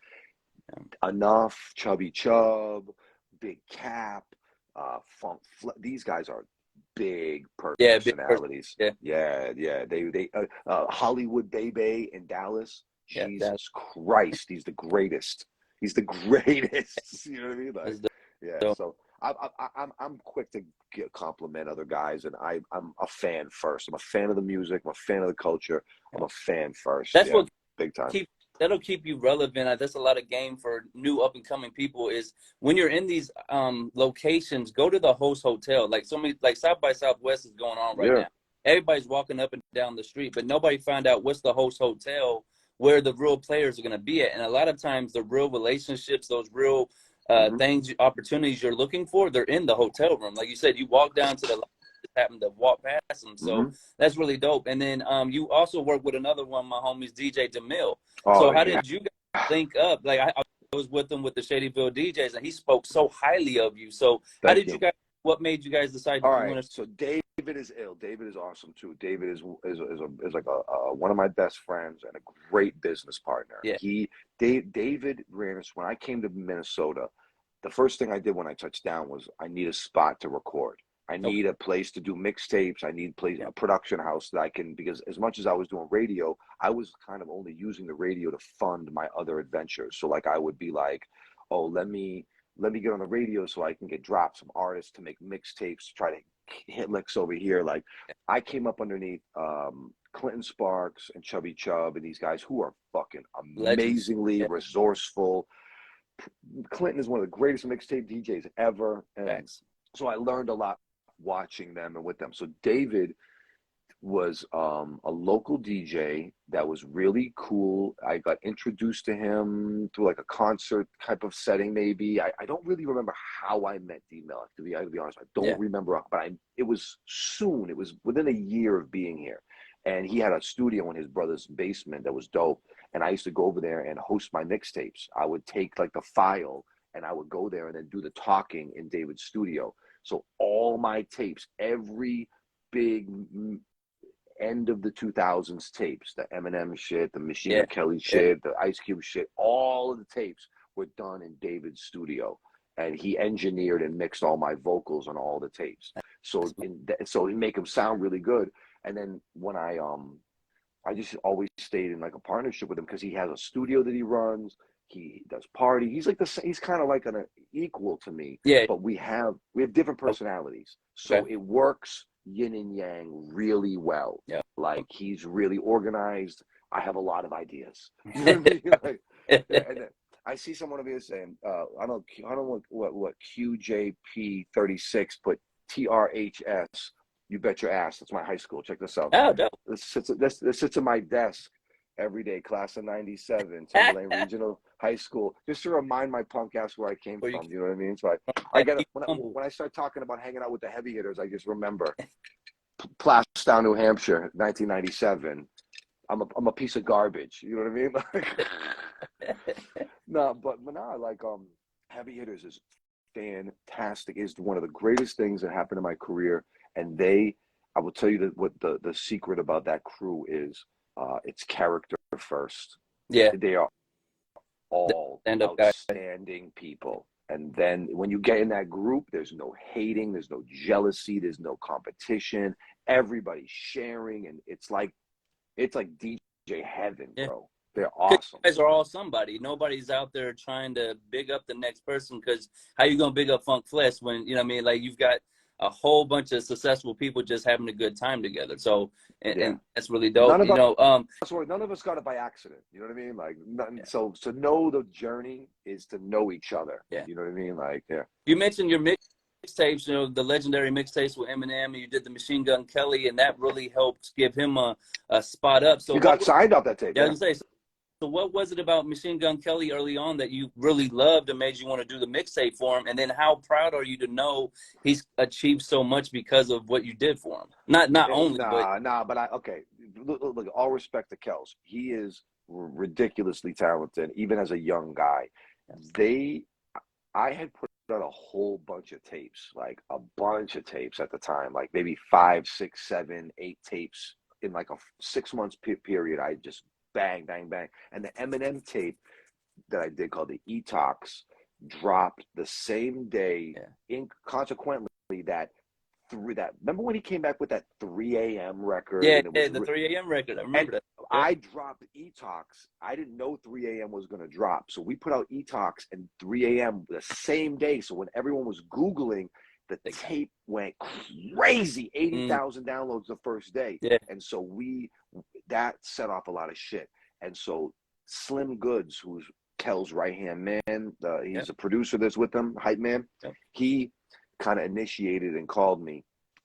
Enough, Chubby Chub, Big Cap, Funk. These guys are big personalities. Yeah. They Hollywood Baby in Dallas. Jesus Christ, he's the greatest. He's the greatest. You know what I mean? Like, so I'm quick to compliment other guys, and I'm a fan first. I'm a fan of the music. I'm a fan of the culture. I'm a fan first. That's what big time. that'll keep you relevant. That's a lot of game for new up and coming people. Is when you're in these locations, go to the host hotel. Like so many, like South by Southwest is going on right Yeah. now. Everybody's walking up and down the street, but nobody found out what's the host hotel where the real players are going to be at. And a lot of times, the real relationships, those real Hmm. things, opportunities you're looking for, they're in the hotel room. Like you said, you walk down to the lobby, just happen to walk past them. So Hmm. that's really dope. And then you also work with another one of my homies, DJ DeMille. Oh So how yeah. did you guys link up? Like I was with him with the Shadyville DJs, and he spoke so highly of you. So how Thank did you you. guys? What made you guys decide All you right, want to? so David is ill. David is awesome too. David is like a one of my best friends and a great business partner. Yeah. David ran us when I came to Minnesota. The first thing I did when I touched down was I need a spot to record. I Okay. need a place to do mixtapes. I need Yeah. a production house that I can, because as much as I was doing radio, I was kind of only using the radio to fund my other adventures. So like I would be like, oh, let me get on the radio so I can get dropped some artists to make mixtapes to try to hit licks over here. Like I came up underneath Clinton Sparks and Chubby Chub and these guys who are fucking Legends. amazingly Yeah. resourceful. Clinton is one of the greatest mixtape DJs ever, and Facts. so I learned a lot watching them and with them. So David was a local DJ that was really cool. I got introduced to him through like a concert type of setting, maybe. I don't really remember how I met D-Mel, I have to be honest. I don't Yeah. remember, but it was soon. It was within a year of being here. And he had a studio in his brother's basement that was dope. And I used to go over there and host my mixtapes. I would take like the file and I would go there and then do the talking in David's studio. So all my tapes, every big end of the 2000s tapes, the Eminem shit, the Machine Yeah. Gun Kelly Yeah. shit, the Ice Cube shit, all of the tapes were done in David's studio. And he engineered and mixed all my vocals on all the tapes. So he make them sound really good. And then when I just always stayed in like a partnership with him because he has a studio that he runs. He does party. He's like he's kind of like an equal to me, Yeah. but we have different personalities. So Okay. it works yin and yang really well. Yeah. Like he's really organized. I have a lot of ideas. You know what I mean? Like, yeah, and then I see someone over here saying, I don't know what QJP36 put TRHS. You bet your ass. That's my high school. Check this out. Oh, dope. This sits at my desk every day, class of 97, Timberlane Regional High School, just to remind my punk ass where I came Where you from. You know what I mean? So I yeah, get it. keep humble. When I start talking about hanging out with the heavy hitters, I just remember Plastown, New Hampshire, 1997. I'm a piece of garbage. You know what I mean? No, but no, like heavy hitters is fantastic. Is one of the greatest things that happened in my career. And I will tell you that what the secret about that crew is. It's character first. Yeah. They are all Stand up guy. outstanding people. And then when you get in that group, there's no hating, there's no jealousy, there's no competition. Everybody's sharing, and it's like DJ heaven, Yeah. bro. They're Because awesome. you guys are all somebody. Nobody's out there trying to big up the next person. Because how you gonna big up Funk Flesh when you know what I mean? Like you've got a whole bunch of successful people just having a good time together. So Yeah. and that's really None dope. of You know, none of us got it by accident. You know what I mean? Like, yeah. so to know the journey is to know each other. Yeah. You know what I mean? Like, yeah. You mentioned your mixtapes, you know, the legendary mixtapes with Eminem, and you did the Machine Gun Kelly, and that really helped give him a spot up. So You got signed off that tape, yeah, I yeah. was gonna say, so what was it about Machine Gun Kelly early on that you really loved and made you want to do the mixtape for him? And then how proud are you to know he's achieved so much because of what you did for him? Not only, but But okay. Look, all respect to Kels. He is ridiculously talented, even as a young guy. I had put out a whole bunch of tapes, like a bunch of tapes at the time, like maybe 5, 6, 7, 8 tapes in like a 6 months period. I just bang, bang, bang. And the Eminem tape that I did called the E-Tox dropped the same day. yeah. Consequently, remember when he came back with that 3 a.m. record? Yeah, And it yeah, was the 3 a.m. record. I and remember that. Yeah. I dropped E-Tox. I didn't know 3 a.m. was going to drop. So we put out E-Tox and 3 a.m. the same day. So when everyone was Googling, the tape went crazy. 80,000 downloads the first day. Yeah. And so that set off a lot of shit. And so Slim Goods, who's Kel's right hand man, Yeah. he's a producer that's with him, hype man. Yeah. He kind of initiated and called me.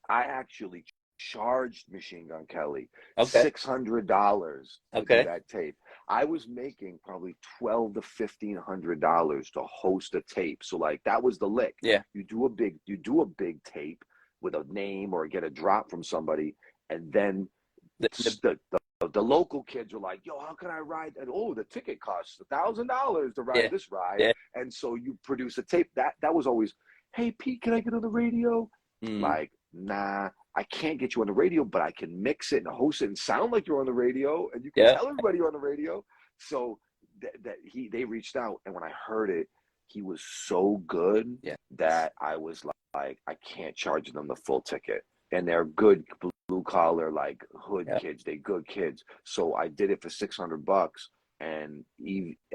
I actually charged Machine Gun Kelly Okay. $600 to do Okay. that tape. I was making probably $1,200 to $1,500 to host a tape. So like that was the lick. Yeah. You do a big tape with a name or get a drop from somebody, and then the local kids are like, yo, how can I ride? And oh, the ticket costs $1,000 to ride Yeah. this ride. Yeah. And so you produce a tape. That was always, hey Pete, can I get on the radio? Like, nah, I can't get you on the radio, but I can mix it and host it and sound like you're on the radio, and you can Yeah. tell everybody you're on the radio. So they reached out, and when I heard it, he was so good Yeah. that I was like, I can't charge them the full ticket. And they're good blue collar, like hood Yeah. kids. They good kids. So I did it for $600, and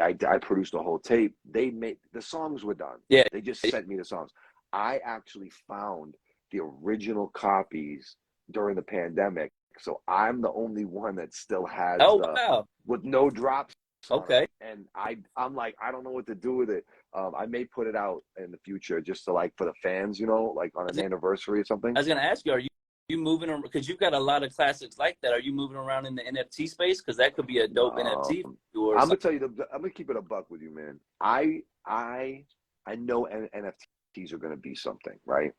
I produced a whole tape. They made the songs were done. Yeah. They just sent me the songs. I actually found the original copies during the pandemic, so I'm the only one that still has Oh, wow. with no drops. Okay. And I'm like, I don't know what to do with it. I may put it out in the future just to like for the fans, like on an anniversary or something. I was going to ask you, are you moving around? Because you've got a lot of classics like that. Are you moving around in the NFT space? Because that could be a dope NFT. I'm gonna tell you, I'm gonna keep it a buck with you, man. I know NFTs are gonna be something, right?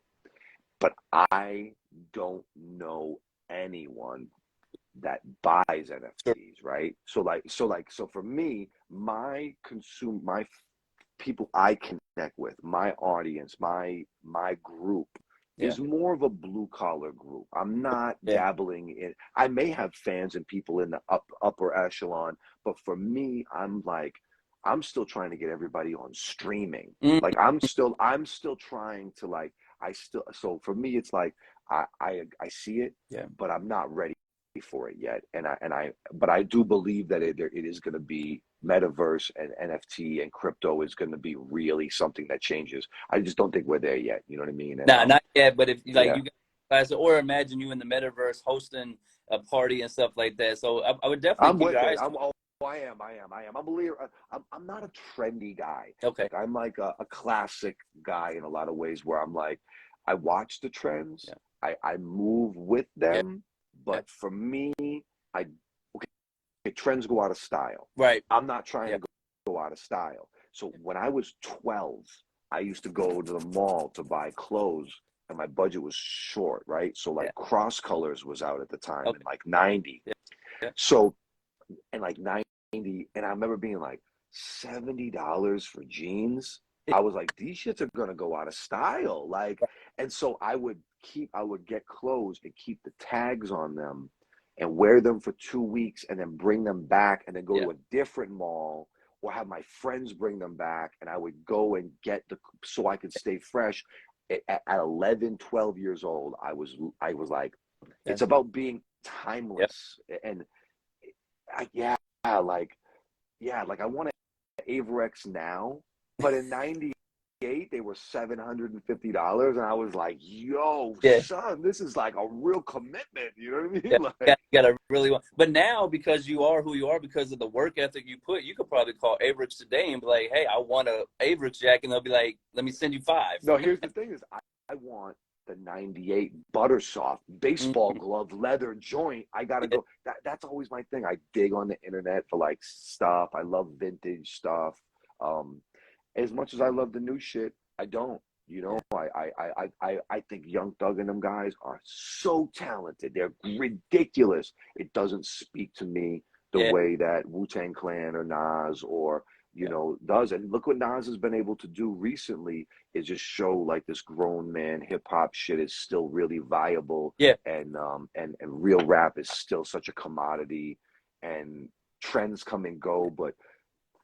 But I don't know anyone that buys NFTs, right? So for me, my people I connect with, my audience, my group is more of a blue collar group. I'm not dabbling in. I may have fans and people in the upper echelon, but for me, I'm still trying to get everybody on streaming. Like I'm still trying to so for me it's like I see it, but I'm not ready for it yet. But I do believe that it is going to be metaverse and NFT and crypto is going to be really something that changes. I just don't think we're there yet. You know what I mean? And, nah, not yet. But if you got class, or imagine you in the metaverse hosting a party and stuff like that. So I would definitely keep your eyes. I am. I'm a believer. I'm not a trendy guy. Okay. Like, I'm like a classic guy in a lot of ways where I'm like, I watch the trends. I move with them. But for me, trends go out of style. Right. I'm not trying to go out of style. So when I was 12, I used to go to the mall to buy clothes, and my budget was short, right? So like Cross Colors was out at the time in like 90. So in like 90, and I remember being like $70 for jeans. I was like, these shits are gonna go out of style. Like, and so I would get clothes and keep the tags on them and wear them for 2 weeks and then bring them back and then go to a different mall or have my friends bring them back, and I would go and get so I could stay fresh. At 11, 12 years old, I was like, it's about being timeless. And like I want an Averex now, but in 98 they were $750, and I was like, yo, son, this is like a real commitment. You know what I mean? You gotta really want. But now, because you are who you are, because of the work ethic you put, you could probably call Averex today and be like, hey, I want a Averex jacket, and they'll be like, let me send you 5. No, here's the thing: is I want the 98 butter soft baseball glove leather joint. I gotta go. That's always my thing. I dig on the internet for like stuff. I love vintage stuff. As much as I love the new shit, I don't. I think Young Thug and them guys are so talented. They're ridiculous. It doesn't speak to me the way that Wu-Tang Clan or Nas or does. And look what Nas has been able to do recently is just show like this grown man hip hop shit is still really viable. And real rap is still such a commodity, and trends come and go, but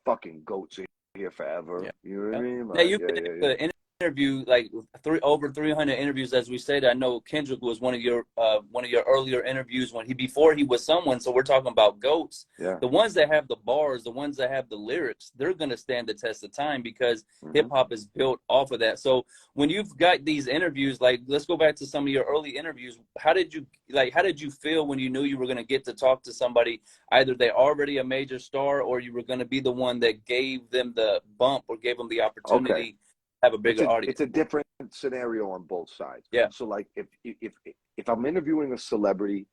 fucking goats are here forever. You know what I mean? Like, interview, like over 300 interviews, as we said. I know Kendrick was one of your earlier interviews before he was someone. So we're talking about goats. Yeah. The ones that have the bars, the ones that have the lyrics, they're gonna stand the test of time because hip hop is built off of that. So when you've got these interviews, like let's go back to some of your early interviews. How did you feel when you knew you were gonna get to talk to somebody, either they're already a major star or you were gonna be the one that gave them the bump or gave them the Okay. opportunity? Have a bigger audience. It's a different scenario on both sides. Yeah. So like if I'm interviewing a celebrity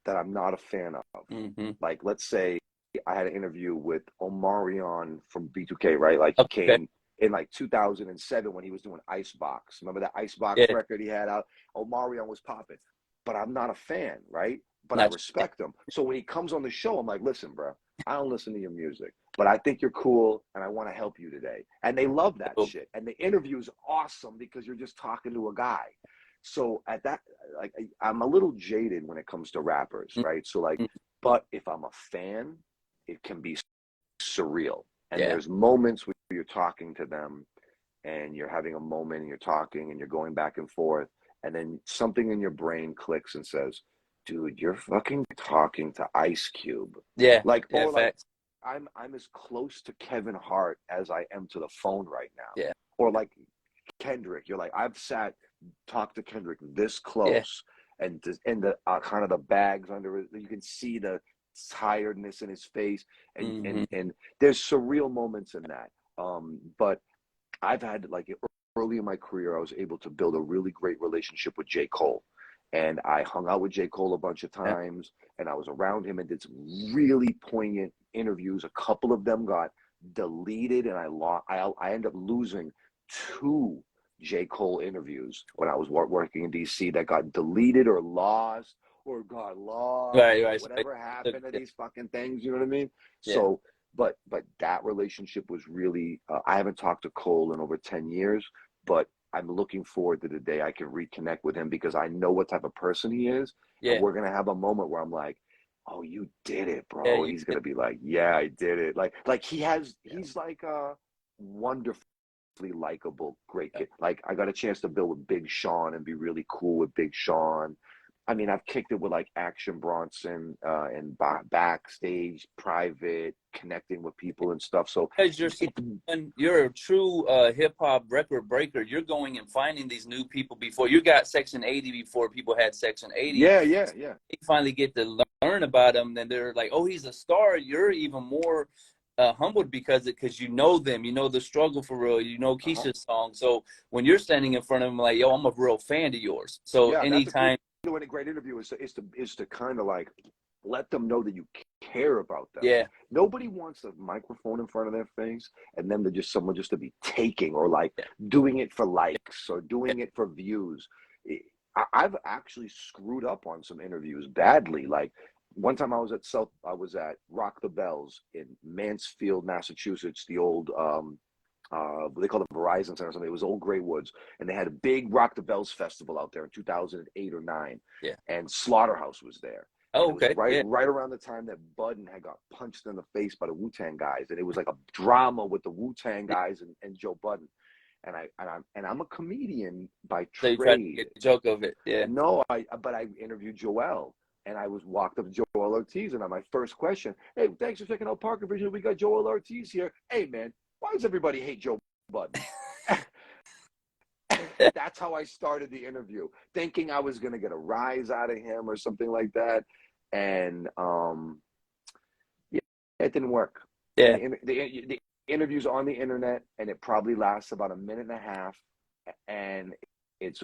that I'm not a fan of, like let's say I had an interview with Omarion from B2K, right? Like he Okay. came in like 2007 when he was doing Icebox. Remember that Icebox Yeah. record he had out? Omarion was popping, but I'm not a fan, right? But I Not respect him. So when he comes on the show, I'm like, listen, bro, I don't listen to your music, but I think you're cool and I want to help you today. And they love that cool. shit. And the interview is awesome because you're just talking to a guy. So at that, like, I'm a little jaded when it comes to rappers, right? So like, but if I'm a fan, it can be surreal. And Yeah. there's moments where you're talking to them and you're having a moment and you're talking and you're going back and forth. And then something in your brain clicks and says, dude, you're fucking talking to Ice Cube. Yeah. Like, Yeah. or like, Facts. I'm as close to Kevin Hart as I am to the phone right now. Yeah. Or like Kendrick, you're like, I've talked to Kendrick this Yeah. close, and the kind of the bags under it, you can see the tiredness in his face, and there's surreal moments in that. But I've had like early in my career, I was able to build a really great relationship with J. Cole. And I hung out with J. Cole a bunch of Yeah. times, and I was around him and did some really poignant interviews. A couple of them got deleted, and I ended up losing two J. Cole interviews when I was working in DC that got deleted or lost or got lost Right. or Right. So, whatever happened to yeah. these fucking things. You know what I mean? Yeah. So, but that relationship was really. I haven't talked to Cole in over 10 years, but I'm looking forward to the day I can reconnect with him because I know what type of person he is, and Yeah. we're gonna have a moment where I'm like, "Oh, you did it, Yeah. bro," and he's gonna be like, "Yeah, I did it." Like he's like a wonderfully likable, great kid. Like I got a chance to build with Big Sean and be really cool with Big Sean. I mean, I've kicked it with like Action Bronson and backstage, private, connecting with people and stuff. So Because it, you're a true hip hop record breaker. You're going and finding these new people before you got Section 80 before people had Section 80. yeah, yeah, yeah. You finally get to learn about them, then they're like, "Oh, he's a star." You're even more humbled because you know them, you know the struggle for real, you know Uh-huh. Keisha's song. So when you're standing in front of them, like, "Yo, I'm a real fan of yours." So Yeah, that's a key anytime, to a great interview is to kind of like let them know that you care about them. yeah, Nobody wants a microphone in front of their face and then to someone just to be taking or like yeah, doing it for likes or doing it for views. I've actually screwed up on some interviews badly. Like one time I was at Rock the Bells in Mansfield, Massachusetts, the old they call it Verizon Center or something. It was Old Grey Woods, and they had a big Rock the Bells festival out there in 2008 or 9, yeah. and Slaughterhouse was there. And Oh, it was okay, yeah, right around the time that Budden had got punched in the face by the Wu-Tang guys, and it was like a drama with the Wu-Tang guys and Joe Budden. And I'm a comedian by so you try to trade. get the joke of it, yeah. No, but I interviewed Joel, and I was walked up to Joel Ortiz, and on my first question, hey, thanks for checking out Parker Vision. We got Joel Ortiz here. Hey, man, why does everybody hate Joe Budden? That's how I started the interview, thinking I was gonna get a rise out of him or something like that, and yeah, it didn't work. And Yeah, the interview's on the internet, and it probably lasts about a minute and a half, and it's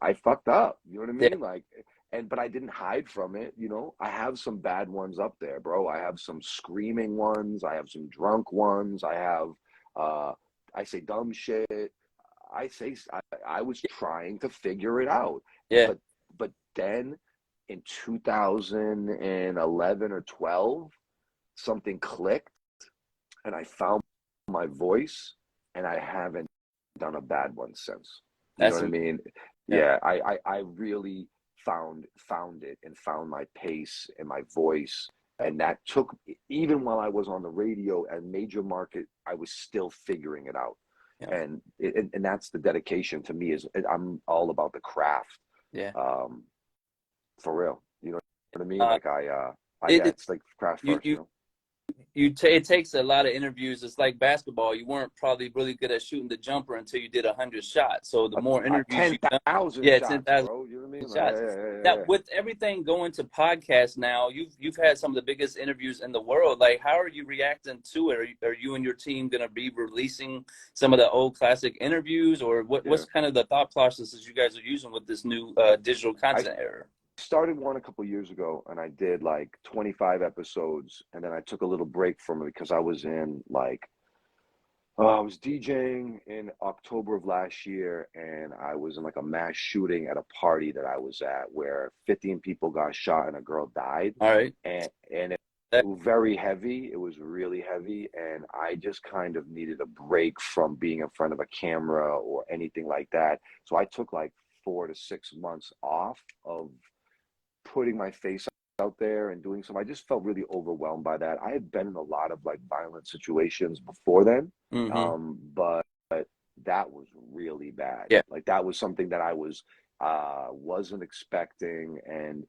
I fucked up. You know what I yeah, mean? Like, but I didn't hide from it. You know, I have some bad ones up there, bro. I have some screaming ones. I have some drunk ones. I have I say dumb shit. I was trying to figure it out, yeah. but then in 2011 or 12, something clicked, and I found my voice, and I haven't done a bad one since. You know That's what I mean? yeah, Yeah, I really found it and found my pace and my voice. And that took, even while I was on the radio and major market, I was still figuring it out. Yeah. And that's the dedication to me. Is I'm all about the craft, Yeah. um, for real. You know what I mean? Uh, Like yeah, it it's like craft you first. you it takes a lot of interviews. It's like basketball. You weren't probably really good at shooting the jumper until you did 100 shots. So the more interviews Ten you done, thousand yeah, shots, 10,000 bro. You know what I mean? Like, shots. Now, yeah. with everything going to podcasts now, you've had some of the biggest interviews in the world. Like, how are you reacting to it? Are you and your team going to be releasing some of the old classic interviews, or Yeah. what's kind of the thought processes you guys are using with this new digital I content era? started one a couple years ago, and I did like 25 episodes, and then I took a little break from it because I was in like I was DJing in October of last year, and I was in like a mass shooting at a party that I was at where 15 people got shot and a girl died, All right. and it That, was very heavy. It was really heavy, and I just kind of needed a break from being in front of a camera or anything like that. So I took like 4 to 6 months off of putting my face out there and doing some. I just felt really overwhelmed by that. I had been in a lot of like violent situations before then, mm-hmm. but that was really bad. Yeah. Like that was something that I wasn't expecting, and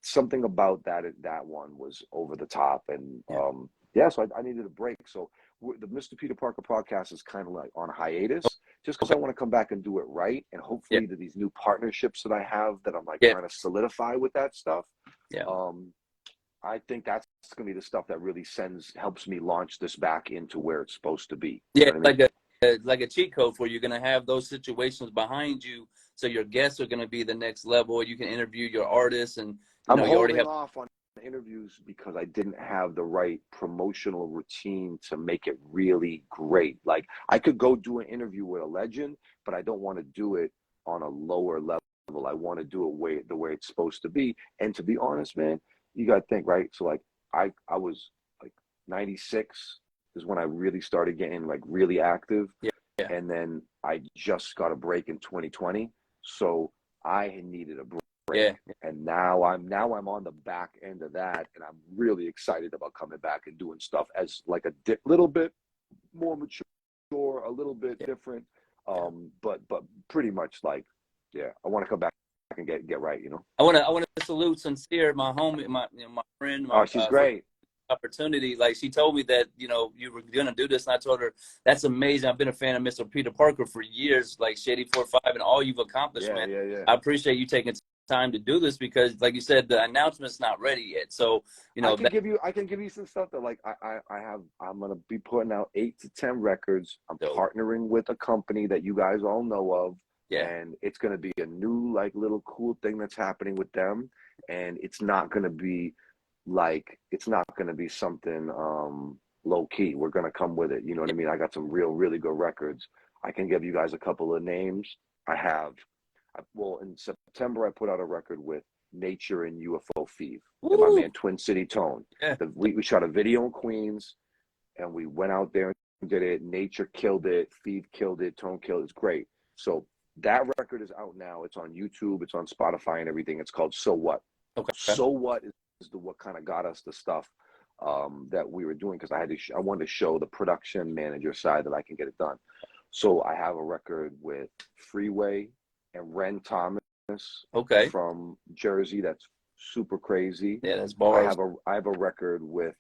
something about that one was over the top, and Yeah. yeah, so I needed a break. So the Mr. Peter Parker podcast is kind of like on hiatus, just because I Okay. want to come back and do it right, and Yeah. hopefully these new partnerships that I have that I'm like Yeah. trying to solidify with that stuff. Yeah. Um, I think that's going to be the stuff that really helps me launch this back into where it's supposed to be. You Yeah, know what I mean? like a cheat code where you're gonna have those situations behind you, so your guests are gonna be the next level. You can interview your artists, and I'm you already holding have. off on interviews because I didn't have the right promotional routine to make it really great. Like I could go do an interview with a legend, but I don't want to do it on a lower level. I want to do it the way it's supposed to be. And to be honest, man, you got to think, right? So like I was like 96 is when I really started getting like really active, Yeah, yeah, and then I just got a break in 2020. So I needed a break, yeah, and now I'm on the back end of that, and I'm really excited about coming back and doing stuff as like a little bit more mature, a little bit yeah, different, yeah. but pretty much like, yeah, I want to come back and get right, you know. I wanna salute Sincere, my homie, my friend, Oh, she's for great. opportunity. Like she told me that you were gonna do this, and I told her that's amazing. I've been a fan of Mr. Peter Parker for years, like Shady 45, and all you've accomplished, Yeah, man. yeah, yeah. I appreciate you taking time to do this because, like you said, the announcement's not ready yet. So that. I can give you some stuff that like I'm gonna be putting out 8 to 10 records. I'm Dope. partnering with a company that you guys all know of, Yeah, and it's gonna be a new like little cool thing that's happening with them. And it's not gonna be something low key. We're gonna come with it. You know what yeah. I mean? I got some really good records. I can give you guys a couple of names. Well, in September I put out a record with Nature and UFO Feeve and my Woo! man Twin City Tone. Yeah, We shot a video in Queens, and we went out there and did it. Nature killed it, Feeve killed it, Tone killed it. It's great. So that record is out now. It's on YouTube, it's on Spotify and everything. It's called So What. okay. So What is what kind of got us the stuff that we were doing, because I wanted to show the production manager side that I can get it done. So I have a record with Freeway and Ren Thomas Okay. from Jersey that's super crazy. Yeah, that's bars. I have a record with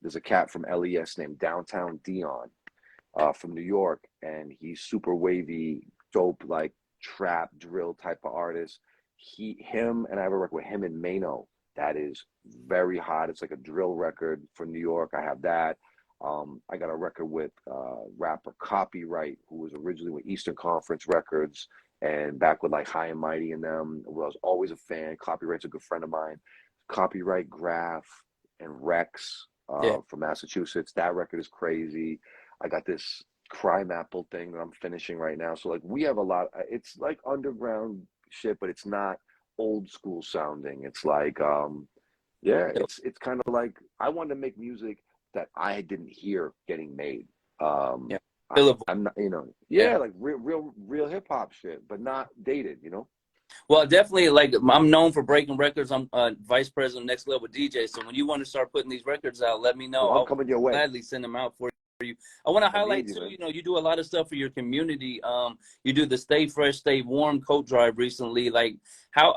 there's a cat from LES named Downtown Dion from New York, and he's super wavy, dope, like trap drill type of artist. Him and I have a record with him and Mano that is very hot. It's like a drill record from New York. I have that. I got a record with rapper Copyright, who was originally with Eastern Conference Records and back with like High and Mighty and them. I was always a fan. Copyright's a good friend of mine. Copyright, Graph, and Rex Yeah. from Massachusetts. That record is crazy. I got this Crime Apple thing that I'm finishing right now. So like we have a lot. It's like underground shit, but it's not old school sounding. It's like yeah, it's kind of like I wanted to make music that I didn't hear getting made. Yeah. Feel I'm not, yeah. yeah, like real hip hop shit, but not dated, Well, definitely, like I'm known for breaking records. I'm vice president of Next Level DJ. So when you want to start putting these records out, let me know. Well, I'm I'll coming your way. gladly send them out for you. you. I want to I highlight need you, too, man. you know, you do a lot of stuff for your community. You do the Stay Fresh, Stay Warm coat drive recently. Like, how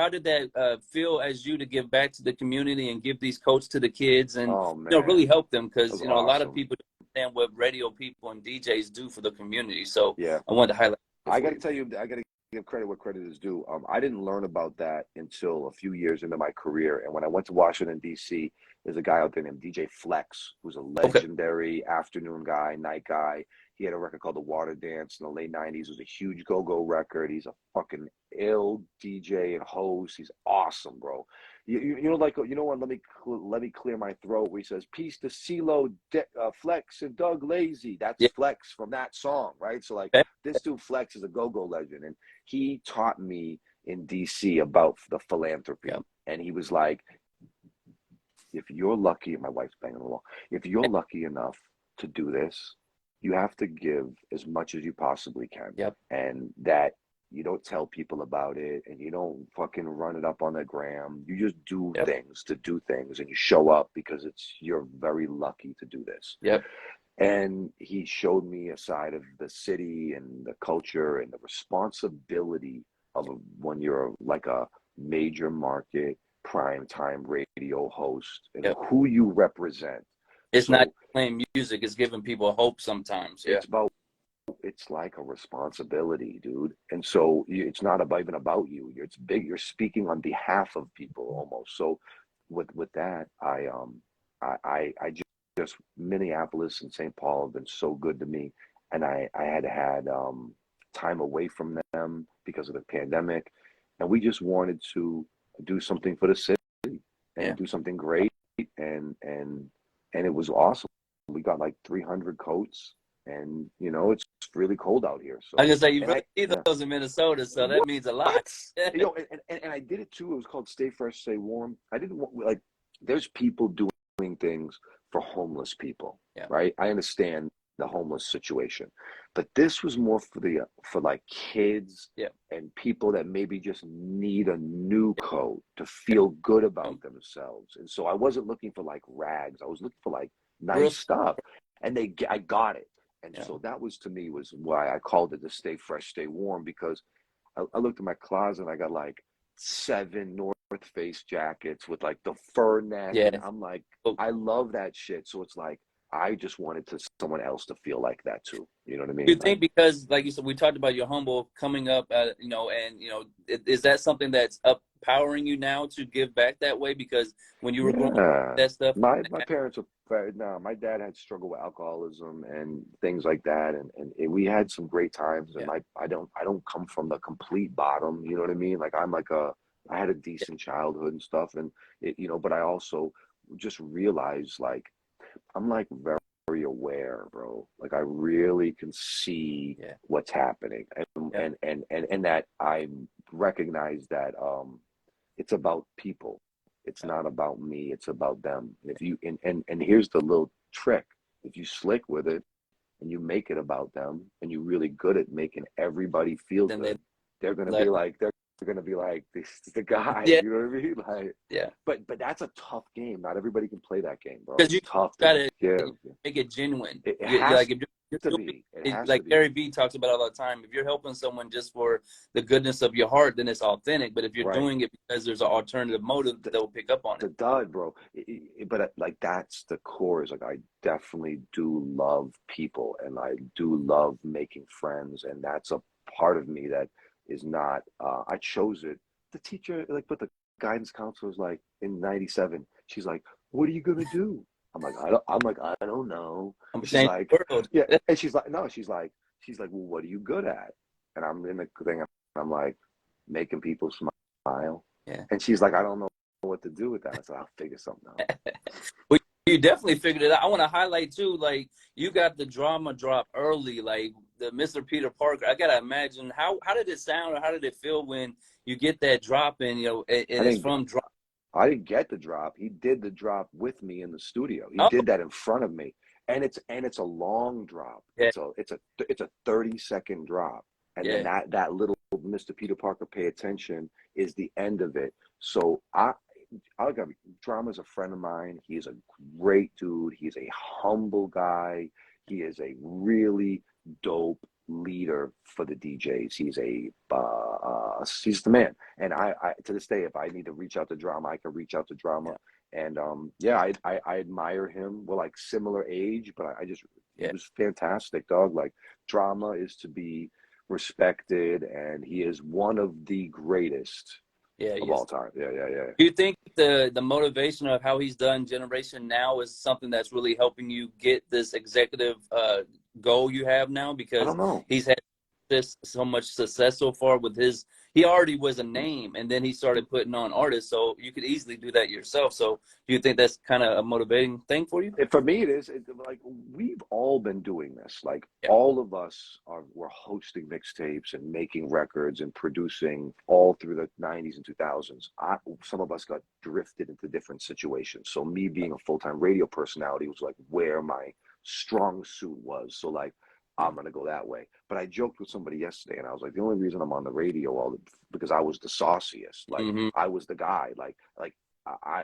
did that feel as you to give back to the community and give these coats to the kids and, Oh you know, really man, help them? that Because, was you know, a lot of awesome. people don't understand what radio people and DJs do for the community. So Yeah. I wanted to highlight it I for got to you. tell you, I got to give credit where credit is due. I didn't learn about that until a few years into my career. And when I went to Washington, D.C., there's a guy out there named DJ Flex, who's a Okay. legendary afternoon guy, night guy. He had a record called The Water Dance in the late 90s. It was a huge go-go record. He's a fucking ill DJ and host. He's awesome, bro. You know, like, you know what? Let me clear my throat. Where he says, "Peace to CeeLo, Flex, and Doug Lazy." That's Yeah. Flex from that song, right? So, like, Okay. this dude Flex is a go-go legend, and he taught me in DC about the Yeah. philanthropy. And he was like, if you're lucky, my wife's banging the wall, if you're lucky enough to do this, you have to give as much as you possibly can. Yep. And that you don't tell people about it and you don't fucking run it up on the gram. You just do Yep. things to do things and you show up because you're very lucky to do this. Yep. And he showed me a side of the city and the culture and the responsibility of when you're like a major market prime time radio host and Yep. who you represent. It's not So playing music, it's giving people hope sometimes. Yeah. it's like a responsibility, dude. And so it's not about even about you. It's big. You're speaking on behalf of people almost. So with that, I just Minneapolis and St. Paul have been so good to me, and I had time away from them because of the pandemic, and we just wanted to do something for the city Yeah. and do something great, and and and it was awesome. We got like 300 coats, and you know it's really cold out here. I So, can say you and really I need yeah, those in Minnesota, so that what? means a lot. You know, and I did it too. It was called Stay Fresh, Stay Warm. I didn't want like there's people doing things for homeless people, Yeah. right? I understand the homeless situation, but this was more for like kids Yeah. and people that maybe just need a new coat to feel good about themselves. And so I wasn't looking for like rags. I was looking for like Real. nice stuff, and I got it. And Yeah. so that was to me was why I called it the Stay Fresh, Stay Warm because I looked in my closet and I got like 7 North Face jackets with like the fur neck, Yeah. and I'm like, So I love that shit. So it's like I just wanted to someone else to feel like that too. You know what I you mean? Like, think because, like you said, we talked about your humble coming up, you know, and you know, is that something that's empowering you now to give back that way? Because when you were growing up, yeah, that stuff. my parents were very, no, my dad had struggled with alcoholism and things like that, and we had some great times. And Yeah. I don't come from the complete bottom. You know what I mean? Like I had a Yeah. decent childhood and stuff, and but I also just realized like I'm like very aware, bro. Like I really can see Yeah. what's happening, Yeah. and that I recognize that it's about people. It's Yeah. not about me. It's about them. And if you and here's the little trick: if you slick with it and you make it about them, and you're really good at making everybody feel Then they good, they're gonna be like, like they're gonna be like this is the guy. yeah. You know what I mean? Like, Yeah. but that's a tough game. Not everybody can play that game, bro. Because It's you tough to gotta give. make it genuine. It You has like if you're to doing be. It it, has to like be. Gary Vee talks about all the time. If you're helping someone just for the goodness of your heart, then it's authentic. But if you're Right. doing it because there's an alternative motive, The, they'll pick up on it. the dud, bro. But like that's the core. Is like I definitely do love people, and I do love making friends, and that's a part of me that is not. I chose it. The teacher, like, but the guidance counselor was like in '97. She's like, "What are you gonna do?" I'm like, I don't. I'm like, I don't know. I'm She's changing like, the world. yeah, and she's like, no, she's like, well, what are you good at? And I'm in the thing. I'm like, making people smile. Yeah. And she's like, I don't know what to do with that. I said, I'll figure something out. Well, you definitely figured it out. I want to highlight too, like you got the drama drop early, like the Mr. Peter Parker. I gotta imagine how did it sound or how did it feel when you get that drop and you know and I it's didn't from drop. I didn't get the drop. He did the drop with me in the studio. He Oh did that in front of me. And it's a long drop. yeah, It's a 30-second drop. And then yeah, that little Mr. Peter Parker pay attention is the end of it. So I got Drama's a friend of mine. He's a great dude. He's a humble guy. He is a really dope leader for the DJs. He's the man. And I to this day, if I need to reach out to Drama, I can reach out to Drama. Yeah. And yeah, I admire him. We're like similar age, but I just he Yeah. was fantastic, dog. Like Drama is to be respected, and he is one of the greatest Yeah. of all time. Yeah, yeah, yeah. Do you think the motivation of how he's done Generation Now is something that's really helping you get this executive goal you have now? I Because don't know. he's had this so much success so far with his. He already was a name, and then he started putting on artists. So you could easily do that yourself. So do you think that's kind of a motivating thing for you? For me, it is like we've all been doing this. Like Yeah. all of us were hosting mixtapes and making records and producing all through the '90s and 2000s. Some of us got drifted into different situations. So me being a full-time radio personality was like where my strong suit was. So like I'm gonna go that way. But I joked with somebody yesterday, and I was like, the only reason I'm on the radio because I was the sauciest. Like Mm-hmm. I was the guy. Like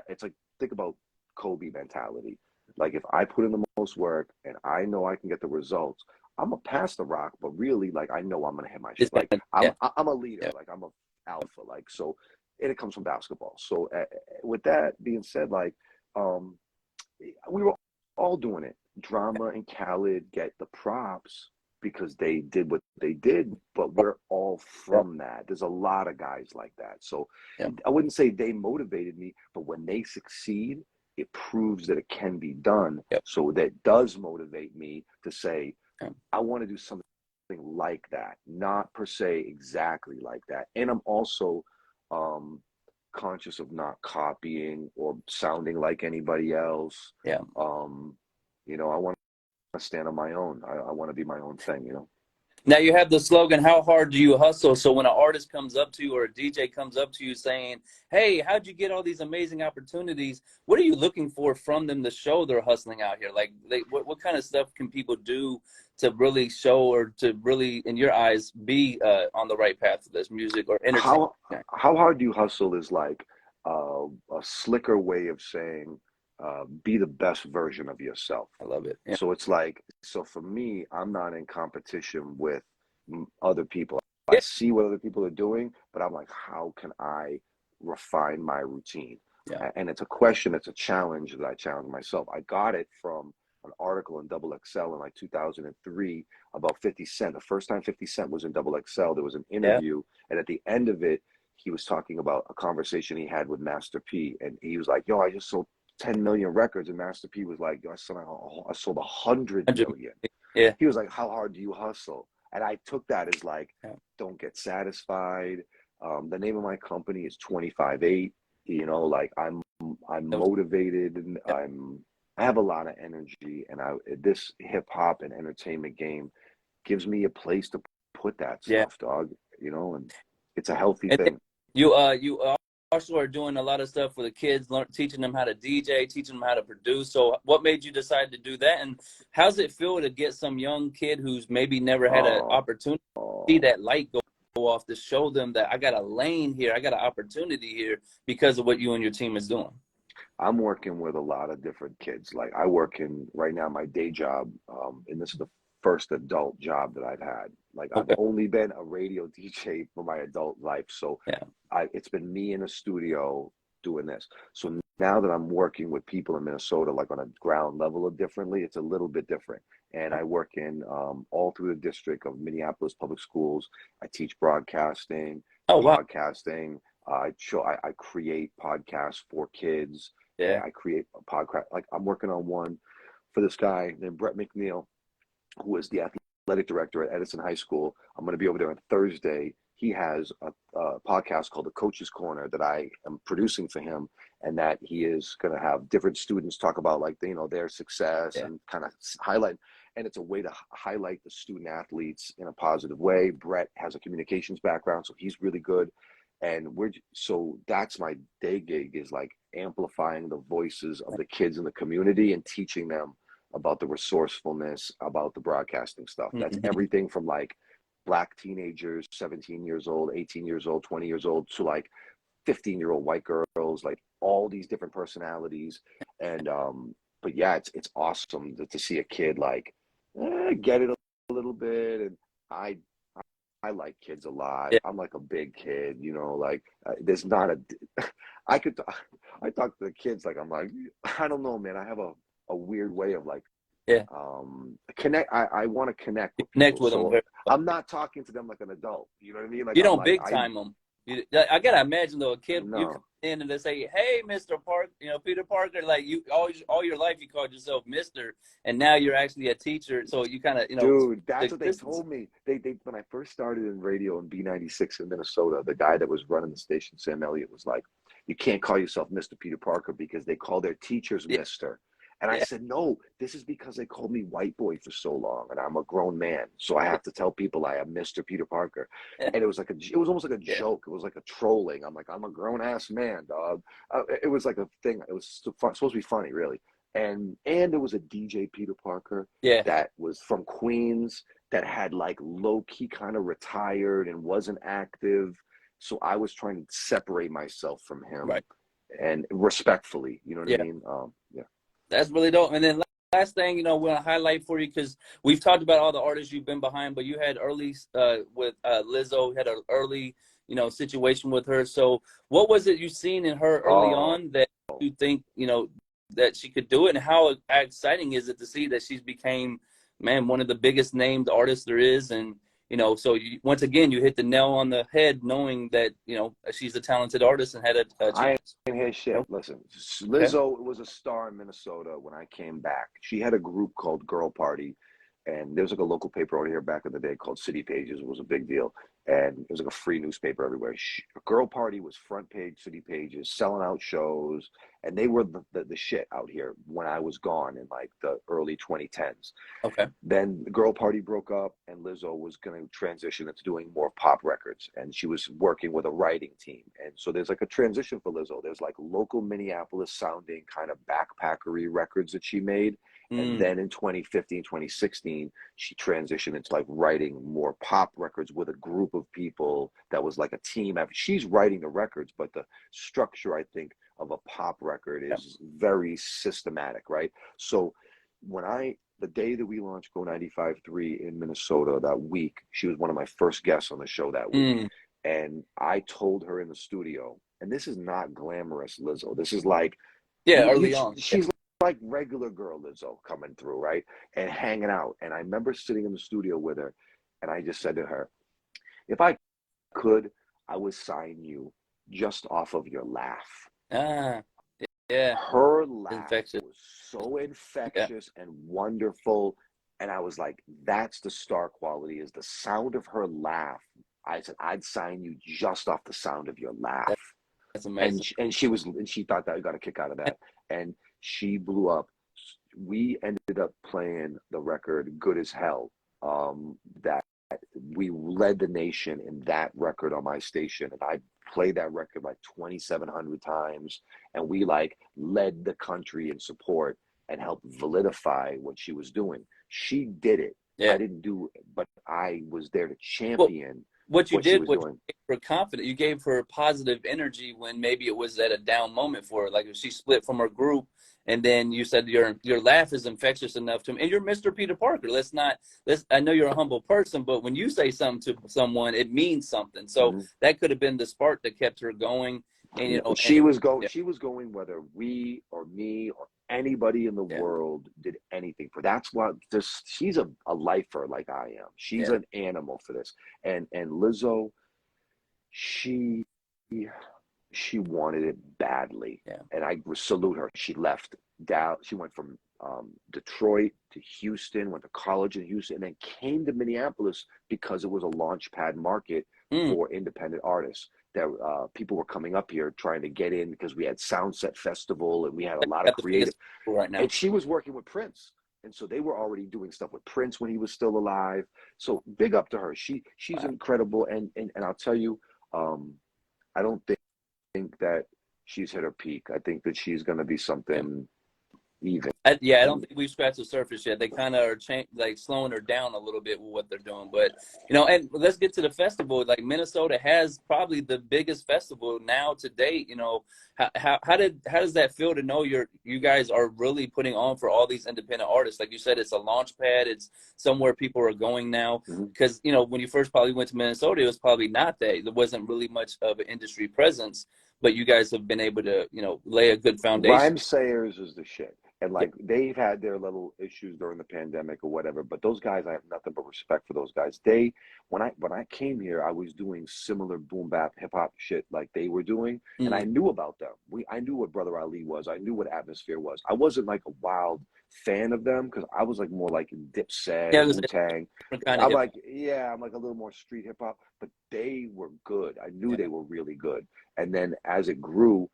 it's like think about Kobe mentality. Like if I put in the most work and I know I can get the results, I'm gonna pass the rock. But really, like I know I'm gonna hit my shit. It's Like gonna, I'm yeah. I'm a leader. Yeah. Like I'm a alpha. Like so, and it comes from basketball. So with that being said, like um, we were all doing it. Drama and Khaled get the props because they did what they did, but we're all Yeah. from that. There's a lot of guys like that. So Yeah. I wouldn't say they motivated me, but when they succeed, it proves that it can be done. Yep. So that does motivate me to say, Yeah. I want to do something like that, not per se exactly like that. And I'm also conscious of not copying or sounding like anybody else. Yeah. I want to stand on my own. I want to be my own thing. Now you have the slogan, how hard do you hustle? So when an artist comes up to you or a DJ comes up to you saying, hey, how'd you get all these amazing opportunities? What are you looking for from them to show they're hustling out here? Like what kind of stuff can people do to really show or to really, in your eyes, be on the right path for this music or entertainment? How hard do you hustle is like a slicker way of saying be the best version of yourself. I love it. Yeah. So it's like, so for me, I'm not in competition with other people. I Yeah. see what other people are doing, but I'm like, how can I refine my routine? Yeah. And it's a question, it's a challenge that I challenge myself. I got it from an article in Double XL in like 2003 about 50 Cent. The first time 50 Cent was in Double XL, there was an interview, and at the end of it, he was talking about a conversation he had with Master P, and he was like, "Yo, I just sold 10 million records," and Master P was like, "Yo, I sold 100 million." Yeah. He was like, "How hard do you hustle?" And I took that as like, Yeah. don't get satisfied. The name of my company is 25/8. Like I'm motivated, and Yeah. I have a lot of energy, and this hip hop and entertainment game gives me a place to put that Yeah. stuff, dog. And it's a healthy And thing. you also are doing a lot of stuff for the kids, teaching them how to DJ, teaching them how to produce. So what made you decide to do that? And how's it feel to get some young kid who's maybe never had an opportunity to see that light go off, to show them that I got a lane here, I got an opportunity here because of what you and your team is doing? I'm working with a lot of different kids. Like I work in right now my day job, and this is the first adult job that I've had. Like I've Okay. only been a radio DJ for my adult life, so Yeah. it's been me in a studio doing this. So now that I'm working with people in Minnesota, like on a ground level of differently, it's a little bit different. And I work in all through the district of Minneapolis Public Schools. I teach broadcasting, Oh, wow. podcasting. I create podcasts for kids. Yeah. I create a podcast. Like I'm working on one for this guy named Brett McNeil, who is the athletic director at Edison High School. I'm going to be over there on Thursday. He has a podcast called The Coach's Corner that I am producing for him, and that he is going to have different students talk about like their success and kind of highlight. And it's a way to highlight the student athletes in a positive way. Brett has a communications background, so he's really good. And so that's my day gig, is like amplifying the voices of the kids in the community and teaching them about the resourcefulness, about the broadcasting stuff. That's Mm-hmm. everything from like Black teenagers, 17 years old, 18 years old, 20 years old, to like 15-year-old white girls, like all these different personalities. And but yeah, it's awesome to see a kid like get it a little bit. And I I like kids a lot. Yeah. I'm like a big kid, like there's not a I could I talk to the kids like I'm like I don't know, man. I have a weird way of like Yeah. connect. I want to connect You with connect people, with them so very well. I'm not talking to them like an adult. You know what I mean? Like You I'm don't like big time them. I gotta imagine though, a kid you come no, in and they say, "Hey, Mister Park," Peter Parker. Like you always, all your life, you called yourself Mister, and now you're actually a teacher. So you kind of, dude. That's the what they distance. told me. They when I first started in radio in B96 in Minnesota, the guy that was running the station, Sam Elliott, was like, "You can't call yourself Mr. Peter Parker because they call their teachers Yeah, Mister." And I yeah, said, "No, this is because they called me white boy for so long, and I'm a grown man, so I have to tell people I am Mr. Peter Parker." yeah, And it was almost like a yeah, joke. It was like a trolling. I'm like, I'm a grown ass man, dog. It was like a thing. It was supposed to be funny, really. And there was a DJ Peter Parker yeah. that was from Queens that had like low key kind of retired and wasn't active. So I was trying to separate myself from him Right. and respectfully, you know what I Yeah. mean? Yeah. That's really dope. And then last thing, we want to highlight for you because we've talked about all the artists you've been behind, but you had early with Lizzo, had an early, situation with her. So what was it you seen in her early Oh, on that you think, that she could do it? And how exciting is it to see that she's became, man, one of the biggest named artists there is? And, so once again, you hit the nail on the head knowing that, she's a talented artist and had a I chance. ain't hear shit. Listen, Okay. Lizzo was a star in Minnesota when I came back. She had a group called Girl Party, and there was like a local paper over here back in the day called City Pages. It was a big deal, and it was like a free newspaper everywhere. Girl Party was front page City Pages, selling out shows, and they were the shit out here when I was gone in like the early 2010s. Okay. Then the Girl Party broke up, and Lizzo was going to transition into doing more pop records, and she was working with a writing team. And so there's like a transition for Lizzo. There's like local Minneapolis sounding kind of backpackery records that she made. And Mm, then in 2015, 2016, she transitioned into like writing more pop records with a group of people that was like a team. She's writing the records, but the structure, I think, of a pop record yeah. is very systematic, right? So the day that we launched Go 95.3 in Minnesota that week, she was one of my first guests on the show that week. Mm, And I told her in the studio, and this is not glamorous Lizzo. This is like, yeah. Early on. Yeah. she's like regular girl Lizzo coming through, right? And hanging out. And I remember sitting in the studio with her, and I just said to her, if I could, I would sign you just off of your laugh. Ah, yeah. Her laugh Infectious. was so Yeah. infectious and wonderful. And I was like, that's the star quality, is the sound of her laugh. I said, I'd sign you just off the sound of your laugh. That, that's amazing. And she thought that I got a kick out of that. And she blew up. We ended up playing the record Good as Hell. That we led the nation in that record on my station, and I played that record like 2,700 times, and we like led the country in support and helped validify what she was doing. She did it. I Yeah. didn't do it, but I was there to Well, champion what you what she did was was doing. you gave her confidence. You gave her positive energy when maybe it was at a down moment for her. Like if she split from her group, and then you said your laugh is infectious enough to him, and you're Mr. Peter Parker. Let's not. Let's. I know you're a humble person, but when you say something to someone, it means something. So Mhm. that could have been the spark that kept her going. And and yeah, She was going whether we or me or anybody in the yeah, world did anything for. That's what this she's a lifer like I am. She's yeah, an animal for this. And Lizzo, she she wanted it badly, yeah. and I salute her. She left down. She went from Detroit to Houston, went to college in Houston, and then came to Minneapolis because it was a launch pad market Mm, for independent artists. That people were coming up here trying to get in because we had Soundset Festival and we had a lot of got the creative. biggest right now. And she was working with Prince, and so they were already doing stuff with Prince when he was still alive. So big up to her. She's Wow. incredible, and I'll tell you, I don't think that she's hit her peak. I think that she's going to be Yeah. something. even. Yeah, I don't think we've scratched the surface yet. They kind of are like slowing her down a little bit with what they're doing. But and let's get to the festival. Like Minnesota has probably the biggest festival now to date. How does that feel to know you guys are really putting on for all these independent artists? Like you said, it's a launch pad. It's somewhere people are going now. Mhm. Because when you first probably went to Minnesota, it was probably not that. There wasn't really much of an industry presence. But you guys have been able to lay a good foundation. Rhyme Sayers is the shit. And like they've had their little issues during the pandemic or whatever, but those guys, I have nothing but respect for those guys. When I came here, I was doing similar boom bap hip hop shit like they were doing, and I Mm. knew about them. I knew what Brother Ali was. I knew what Atmosphere was. I wasn't like a wild fan of them because I was like more like Yeah, Dipset, it was Wu a Tang. different kind of I'm hip like, hop. yeah, I'm like a little more street hip hop, but they were good. I knew Yeah. they were really good. And then as it grew,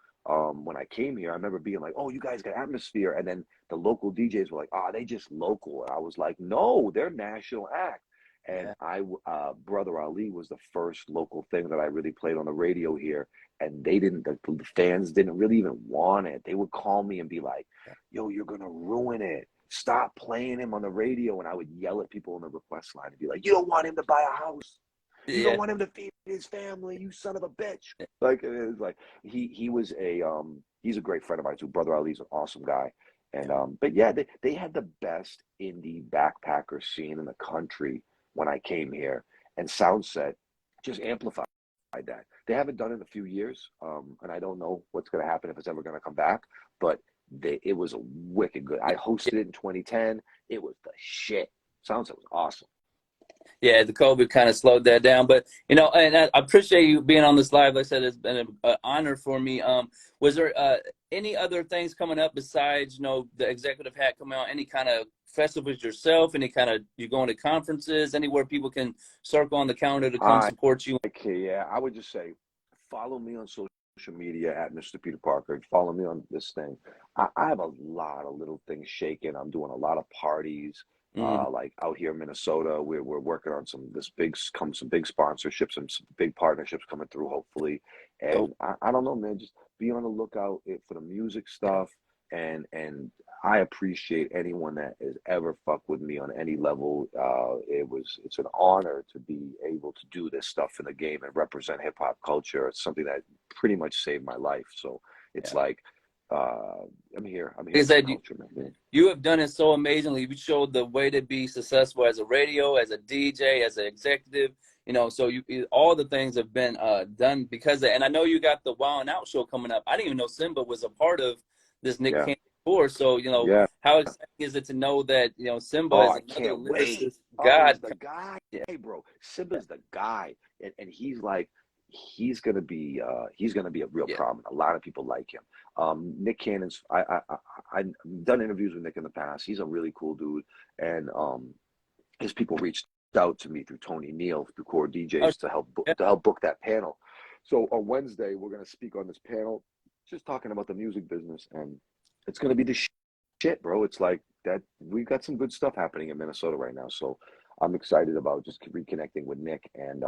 when I came here, I remember being like, "Oh, you guys got Atmosphere," and then the local DJs were like, "Ah, they just local," and I was like, "No, they're national act." And Yeah. Brother Ali was the first local thing that I really played on the radio here, and the fans didn't really even want it. They would call me and be like, "Yo, you're gonna ruin it. Stop playing him on the radio," and I would yell at people on the request line and be like, "You don't want him to buy a house. You don't Yeah. want him to feed his family, you son of a bitch." Like it was like he was he's a great friend of mine too. Brother Ali's an awesome guy. And but yeah, they had the best indie backpacker scene in the country when I came here. And Soundset just amplified that. They haven't done it in a few years. And I don't know what's gonna happen if it's ever gonna come back, but it was a wicked good. I hosted it in 2010. It was the shit. Soundset was awesome. Yeah, the COVID kind of slowed that down, but and I appreciate you being on this live. Like I said, it's been an honor for me. Was there any other things coming up besides the executive hat coming out? Any kind of festivals yourself? Any kind of you going to conferences? Anywhere people can circle on the calendar to come I support you? Okay, yeah, I would just say follow me on social media at Mr. Peter Parker. Follow me on this thing. I have a lot of little things shaking. I'm doing a lot of parties, Mm, like out here in Minnesota. We're working on some big sponsorships and some big partnerships coming through, hopefully. dope. And I don't know, man. Just be on the lookout for the music Yeah, stuff, and I appreciate anyone that has ever fucked with me on any level. It's an honor to be able to do this stuff in the game and represent hip hop culture. It's something that pretty much saved my life. So it's yeah. like uh, I'm here. I'm Like here I for the said, culture, man. you have done it so amazingly. You showed the way to be successful as a radio, as a DJ, as an executive. So all the things have been done because and I know you got the Wild and Out show coming up. I didn't even know Simba was a part of this Nick Yeah, Cannon tour. So yeah. how exciting is it to know that Simba Oh, is I another can't wait. lyricist Oh, god? he's the guy, Yeah, bro. Simba's the guy, and he's like, he's gonna be a real yeah. problem. A lot of people like him. Nick Cannon's. I've done interviews with Nick in the past. He's a really cool dude, and his people reached out to me through Tony Neal through Core Oh, DJs yeah. to help book that panel. So on Wednesday we're gonna speak on this panel, just talking about the music business, and it's gonna be the shit, bro. It's like that. We've got some good stuff happening in Minnesota right now, so I'm excited about just reconnecting with Nick and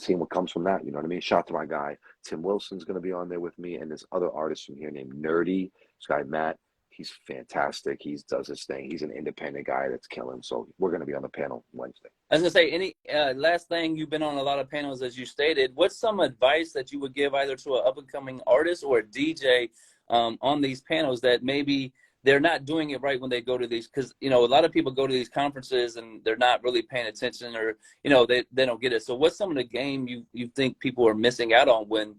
seeing what comes from that. You know what I mean? Shout out to my guy Tim Wilson's going to be on there with me, and this other artist from here named Nerdy. This guy Matt, he's fantastic. He does his thing. He's an independent guy that's killing. So we're going to be on the panel Wednesday. I was gonna say, any last thing, you've been on a lot of panels as you stated. What's some advice that you would give either to an up and coming artist or a DJ on these panels that maybe they're not doing it right when they go to these? Because a lot of people go to these conferences and they're not really paying attention, or they don't get it. So what's some of the game you think people are missing out on when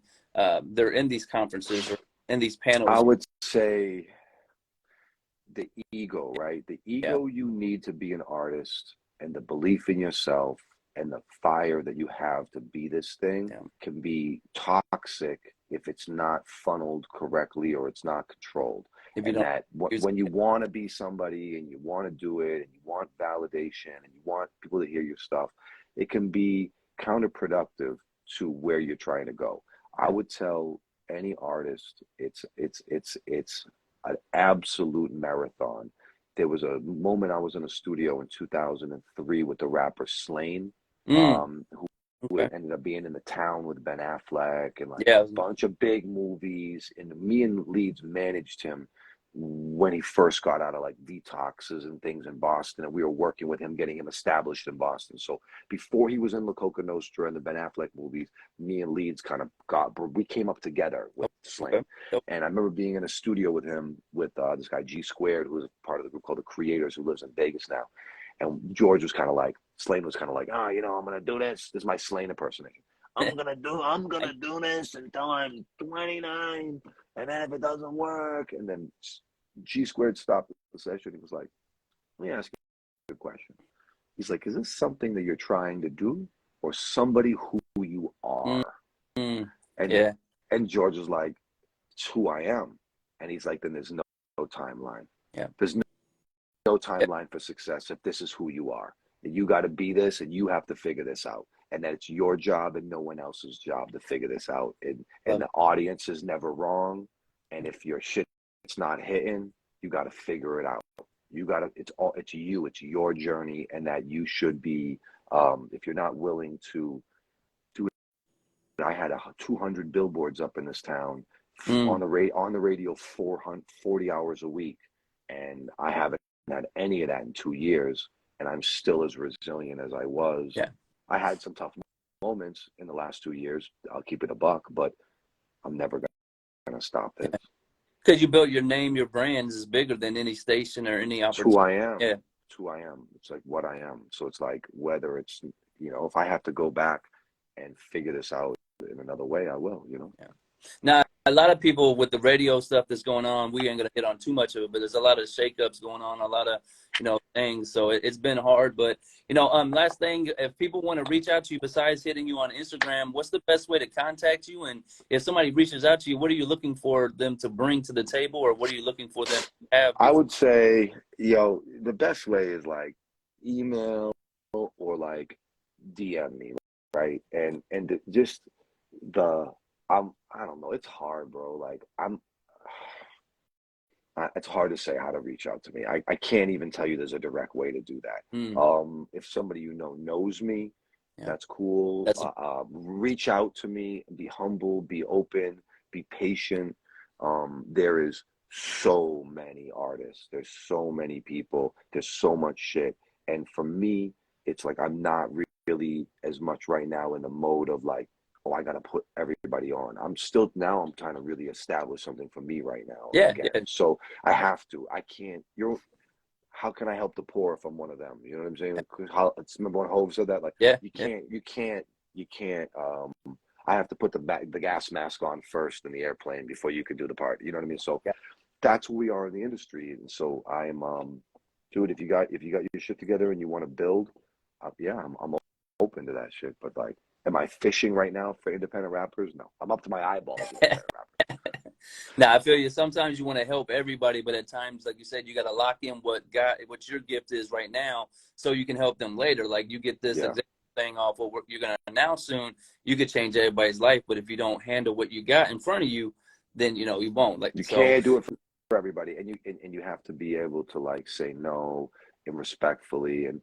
they're in these conferences or in these I panels? would say the ego, right? The Yeah, ego you need to be an artist and the belief in yourself and the fire that you have to be this thing yeah. can be toxic if it's not funneled correctly or it's not controlled. If you And don't that use when you want to be somebody and you want to do it and you want validation and you want people to hear your stuff, it can be counterproductive to where you're trying to go. I it. would tell any artist it's an absolute marathon. There was a moment I was in a studio in 2003 with the rapper Slain, Mm, who okay. ended up being in The Town with Ben Affleck and like a Yeah. bunch of big movies. And me and Leeds managed him. when he first got out of like detoxes and things in Boston, and we were working with him, getting him established in Boston. So before he was in La Coca Nostra and the Ben Affleck movies, me and Leeds kind of we came up together with Okay. Slain. And I remember being in a studio with him with this guy G Squared, who was part of the group called The Creators, who lives in Vegas now. And George was kind of like, Slain was kind of like, oh, you know, I'm gonna do this. This is my Slain impersonation. I'm gonna do this until I'm 29, and then if it doesn't work, and then G Squared stopped the session. He was like, let me ask you a question. He's like, is this something that you're trying to do, or somebody who you are? Mm-hmm. And Yeah. and George was like, it's who I am. And he's like, then there's no timeline. Yeah. There's no timeline for success if this is who you are. And you got to be this, and you have to figure this out. And that it's your job and no one else's job to figure this out. And the audience is never wrong. And if your shit's not hitting, you got to figure it out. You got to, it's you, it's your journey, and that you should be, if you're not willing to do it. I had 200 billboards up in this town on the radio 40 hours a week. And I haven't had any of that in 2 years. And I'm still as resilient as I was. Yeah. I had some tough moments in the last 2 years. I'll keep it a buck, but I'm never going to stop this. Because you built your name, your brand is bigger than any station or any opportunity. It's who I am. Yeah. It's who I am. It's like what I am. So it's like, whether it's, you know, if I have to go back and figure this out in another way, I will, you know? Yeah. Now, a lot of people with the radio stuff that's going on, we ain't going to hit on too much of it, but there's a lot of shakeups going on, a lot of, you know, things. So it's been hard. But, you know, last thing, if people want to reach out to you besides hitting you on Instagram, what's the best way to contact you? And if somebody reaches out to you, what are you looking for them to bring to the table, or what are you looking for them to have? I would say, the best way is like email or like DM me, right? And just I don't know. It's hard, bro. Like it's hard to say how to reach out to me. I can't even tell you there's a direct way to do that. If somebody knows me, that's cool. Reach out to me, be humble, be open, be patient. There is so many artists. There's so many people. There's so much shit. And for me, it's like I'm not really as much right now in the mode of like, oh, I got to put everybody on. I'm trying to really establish something for me right now. Yeah, again. yeah. So I have to. I can't. How can I help the poor if I'm one of them? You know what I'm saying? Remember when Hove said that? Like, you can't. I have to put the gas mask on first in the airplane before you can do the part. You know what I mean? So that's where we are in the industry. And so I'm, dude, if you got your shit together and you want to build, I'm open to that shit. But like, am I fishing right now for independent rappers? No, I'm up to my eyeballs with independent rappers. Now, I feel you. Sometimes you want to help everybody, but at times, like you said, you got to lock in what your gift is right now, so you can help them later. Like you get this thing off of what you're going to announce soon, you could change everybody's life. But if you don't handle what you got in front of you, then you won't. Like you can't do it for everybody, and you have to be able to like say no and respectfully, and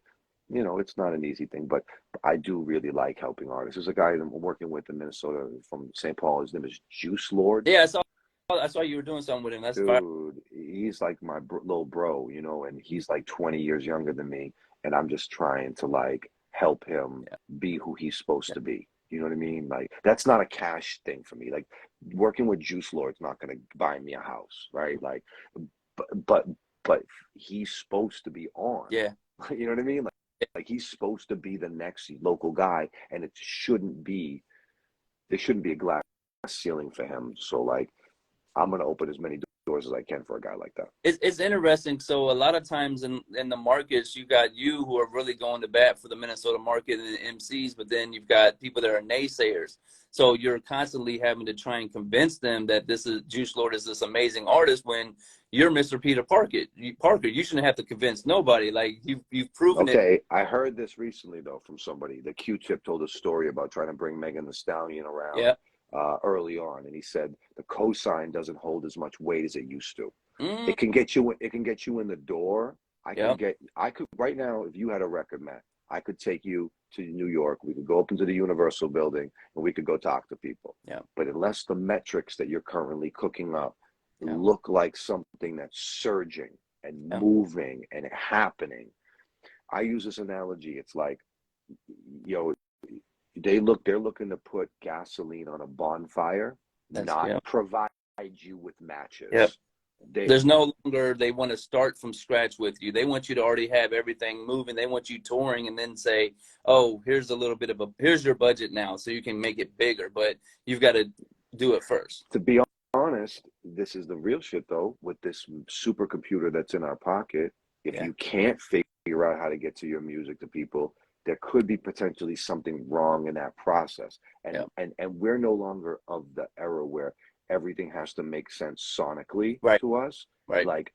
it's not an easy thing, but I do really like helping artists. There's a guy I'm working with in Minnesota from St. Paul. His name is Juice Lord. Yeah, I saw you were doing something with him. That's fine. Dude, he's like my little bro, and he's like 20 years younger than me, and I'm just trying to like help him be who he's supposed to be. You know what I mean? Like, that's not a cash thing for me. Like, working with Juice Lord's not going to buy me a house, right? Like, but he's supposed to be on. Yeah. You know what I mean? Like he's supposed to be the next local guy, and there shouldn't be a glass ceiling for him. So like, I'm gonna open as many doors as I can for a guy like that. It's interesting. So a lot of times in the markets, you got you who are really going to bat for the Minnesota market and the MCs, but then you've got people that are naysayers. So you're constantly having to try and convince them that Juice Lord is this amazing artist when you're Mr. Peter Parker. You shouldn't have to convince nobody. Like you've proven it. Okay, I heard this recently though from somebody. The Q-Tip told a story about trying to bring Megan Thee Stallion around. Yeah. Early on, and he said the cosign doesn't hold as much weight as it used to. It can get you in the door. I could right now, if you had a record, Matt, I could take you to New York. We could go up into the Universal building and we could go talk to people. Yeah. But unless the metrics that you're currently cooking up Yeah. look like something that's surging and Yeah. moving and happening. I use this analogy. It's like, you know, they're looking to put gasoline on a bonfire, That's not yeah. provide you with Yeah. matches. They There's no longer they want to start from scratch with you. They want you to already have everything moving. They want you touring and then say, "Oh, here's a little bit of here's your budget now, so you can make it bigger." But you've got to do it first. To be honest, this is the real shit though. With this supercomputer that's in our pocket, if Yeah. you can't figure out how to get to your music to people, there could be potentially something wrong in that process. Yeah. And we're no longer of the era where everything has to make sense sonically Right. to us. Right. Like,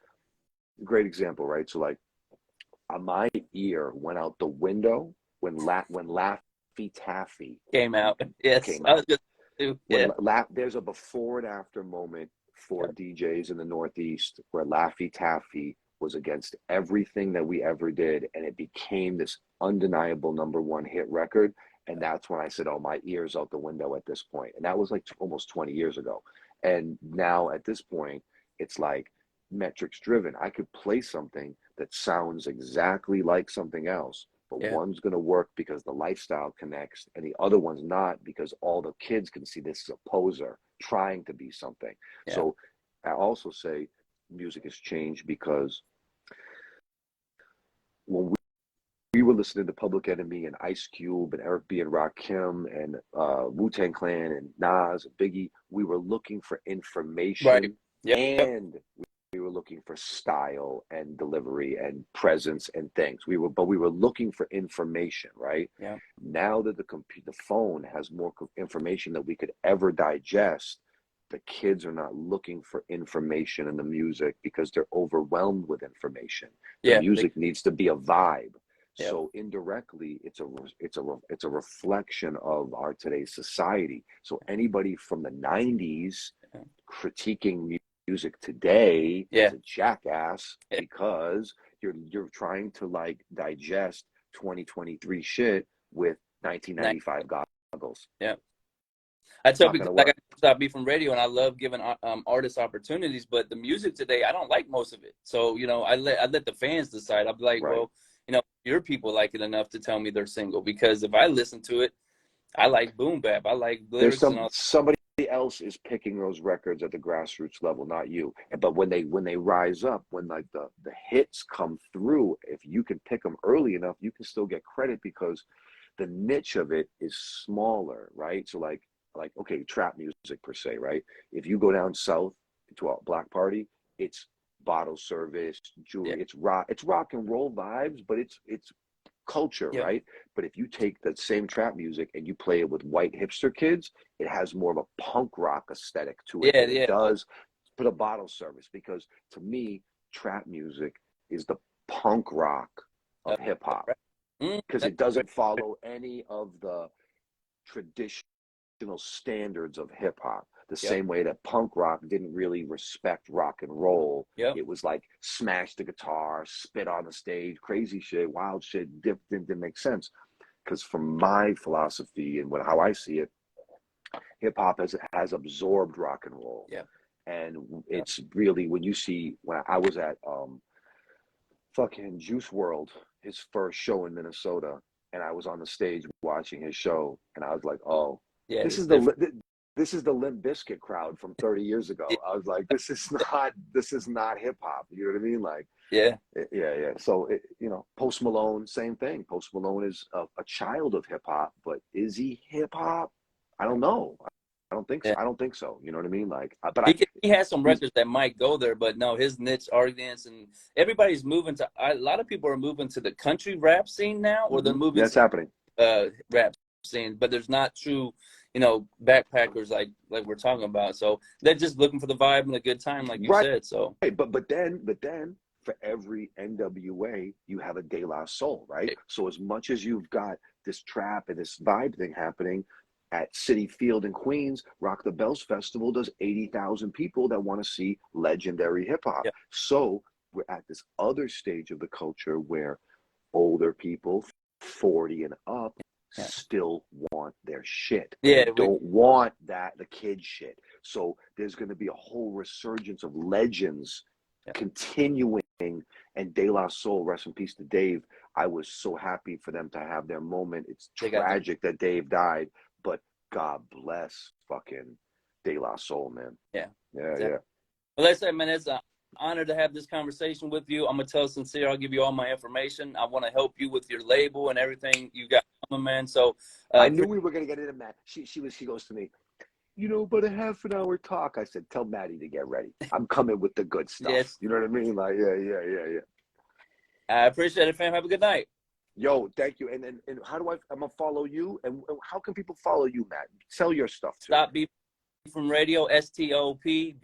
great example, right? So like, my ear went out the window when Laffy Taffy Came out. Yes. came I was out. just yeah. There's a before and after moment for Yeah. DJs in the Northeast where Laffy Taffy was against everything that we ever did, and it became this undeniable #1 hit record. And that's when I said, "Oh, my ear's out the window at this point." And that was like almost 20 years ago. And now at this point, it's like metrics driven. I could play something that sounds exactly like something else, but Yeah. one's going to work because the lifestyle connects, and the other one's not because all the kids can see this is a poser trying to be something. Yeah. So I also say music has changed because when we were listening to Public Enemy and Ice Cube and Eric B and Rakim and Wu-Tang Clan and Nas and Biggie, we were looking for Right. information, Yep. and we were looking for style and delivery and presence and things. We were looking for information, right? Yeah. Now that the phone has more information that we could ever digest, the kids are not looking for information in the music because they're overwhelmed with information. The Yeah. music needs to be a vibe. Yeah. So indirectly, it's a reflection of our today's society. So anybody from the '90s Yeah. critiquing music today Yeah. is a jackass Yeah. because you're trying to like digest 2023 shit with 1995 goggles. Yeah. I It's tell not people gonna like I work. stopped being from radio, and I love giving artists opportunities. But the music today, I don't like most of it. So I let the fans decide. I'll be like, Right. well, your people like it enough to tell me they're single, because if I listen to it, I like boom bap, I like There's lyrics and all. somebody else is picking those records at the grassroots level, not you. But when they rise up, when like the hits come through, if you can pick them early enough, you can still get credit because the niche of it is smaller, right? So like okay, trap music per se, right? If you go down south to a black party, it's bottle service, Yeah. jewelry, it's rock and roll vibes, but it's culture, Yeah. right? But if you take that same trap music and you play it with white hipster kids, it has more of a punk rock aesthetic to it Yeah. than it Yeah. does for the bottle service. Because to me, trap music is the punk rock of hip hop Right. because That's it great. doesn't follow any of the traditional standards of hip hop. The Yep. same way that punk rock didn't really respect rock and roll. Yep. It was like smash the guitar, spit on the stage, crazy shit, wild shit, didn't make sense. Because from my philosophy and how I see it, hip hop has absorbed rock and roll. Yeah. And Yeah. it's really when I was at fucking Juice World, his first show in Minnesota, and I was on the stage watching his show, and I was like, oh, Yeah. this It's is different. this is the Limp Bizkit crowd from 30 years ago. I was like, this is not hip hop. You know what I mean? Like, Yeah. yeah. So Post Malone, same thing. Post Malone is a child of hip hop, but is he hip hop? I don't know. I don't think so. Yeah. I don't think so. You know what I mean? Like, but He has some he's records that might go there, but no, his niche audience, and everybady's moving to. A lot of people are moving to the country rap scene now, or they're moving that's happening. to rap scene. But there's not true, backpackers like we're talking about. So they're just looking for the vibe and a good time, like you Right. said. So But then for every NWA, you have a De La Soul, right? So as much as you've got this trap and this vibe thing happening at City Field in Queens, Rock the Bells Festival does 80,000 people that want to see legendary hip hop. yeah, So we're at this other stage of the culture where older people, 40 and up, Yeah. still want their shit. Yeah, They don't want the kid shit. So there's going to be a whole resurgence of legends continuing. And De La Soul, rest in peace to Dave. I was so happy for them to have their moment. It's tragic that Dave died, but God bless fucking De La Soul, man. Yeah. Yeah. Well, like I said, man, it's an honor to have this conversation with you. I'm gonna tell Sincere, I'll give you all my information. I want to help you with your label and everything you got coming, man. So I knew we were gonna get into that. She goes to me, but a half an hour talk. I said, tell Maddie to get ready. I'm coming with the good stuff. Yes. You know what I mean? Like, yeah. I appreciate it, fam. Have a good night. Yo, thank you. And how do I'm gonna follow you? And how can people follow you, Matt? Sell your stuff too. Stop Beef from Radio, STOPBEEFIM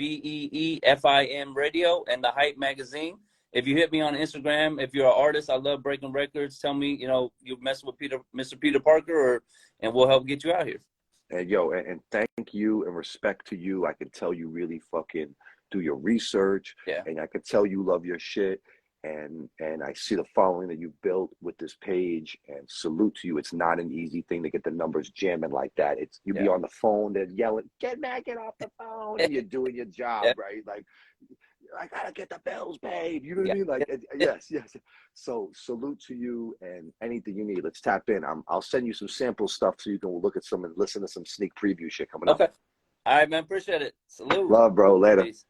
Radio, and the Hype Magazine. If you hit me on Instagram, if you're an artist, I love breaking records. Tell me, you mess with Mr. Peter Parker, and we'll help get you out here. And yo, and thank you and respect to you. I can tell you really fucking do your research. Yeah. And I can tell you love your shit. And I see the following that you built with this page, and salute to you. It's not an easy thing to get the numbers jamming like that. It's you be on the phone, they're yelling, get off the phone, and you're doing your job, right? Like, I gotta get the bills paid. You know what I mean? Like, yes. So salute to you, and anything you need, let's tap in. I'll send you some sample stuff so you can look at some and listen to some sneak preview shit coming up. Okay. All right, man. Appreciate it. Salute. Love, bro. Later. Peace.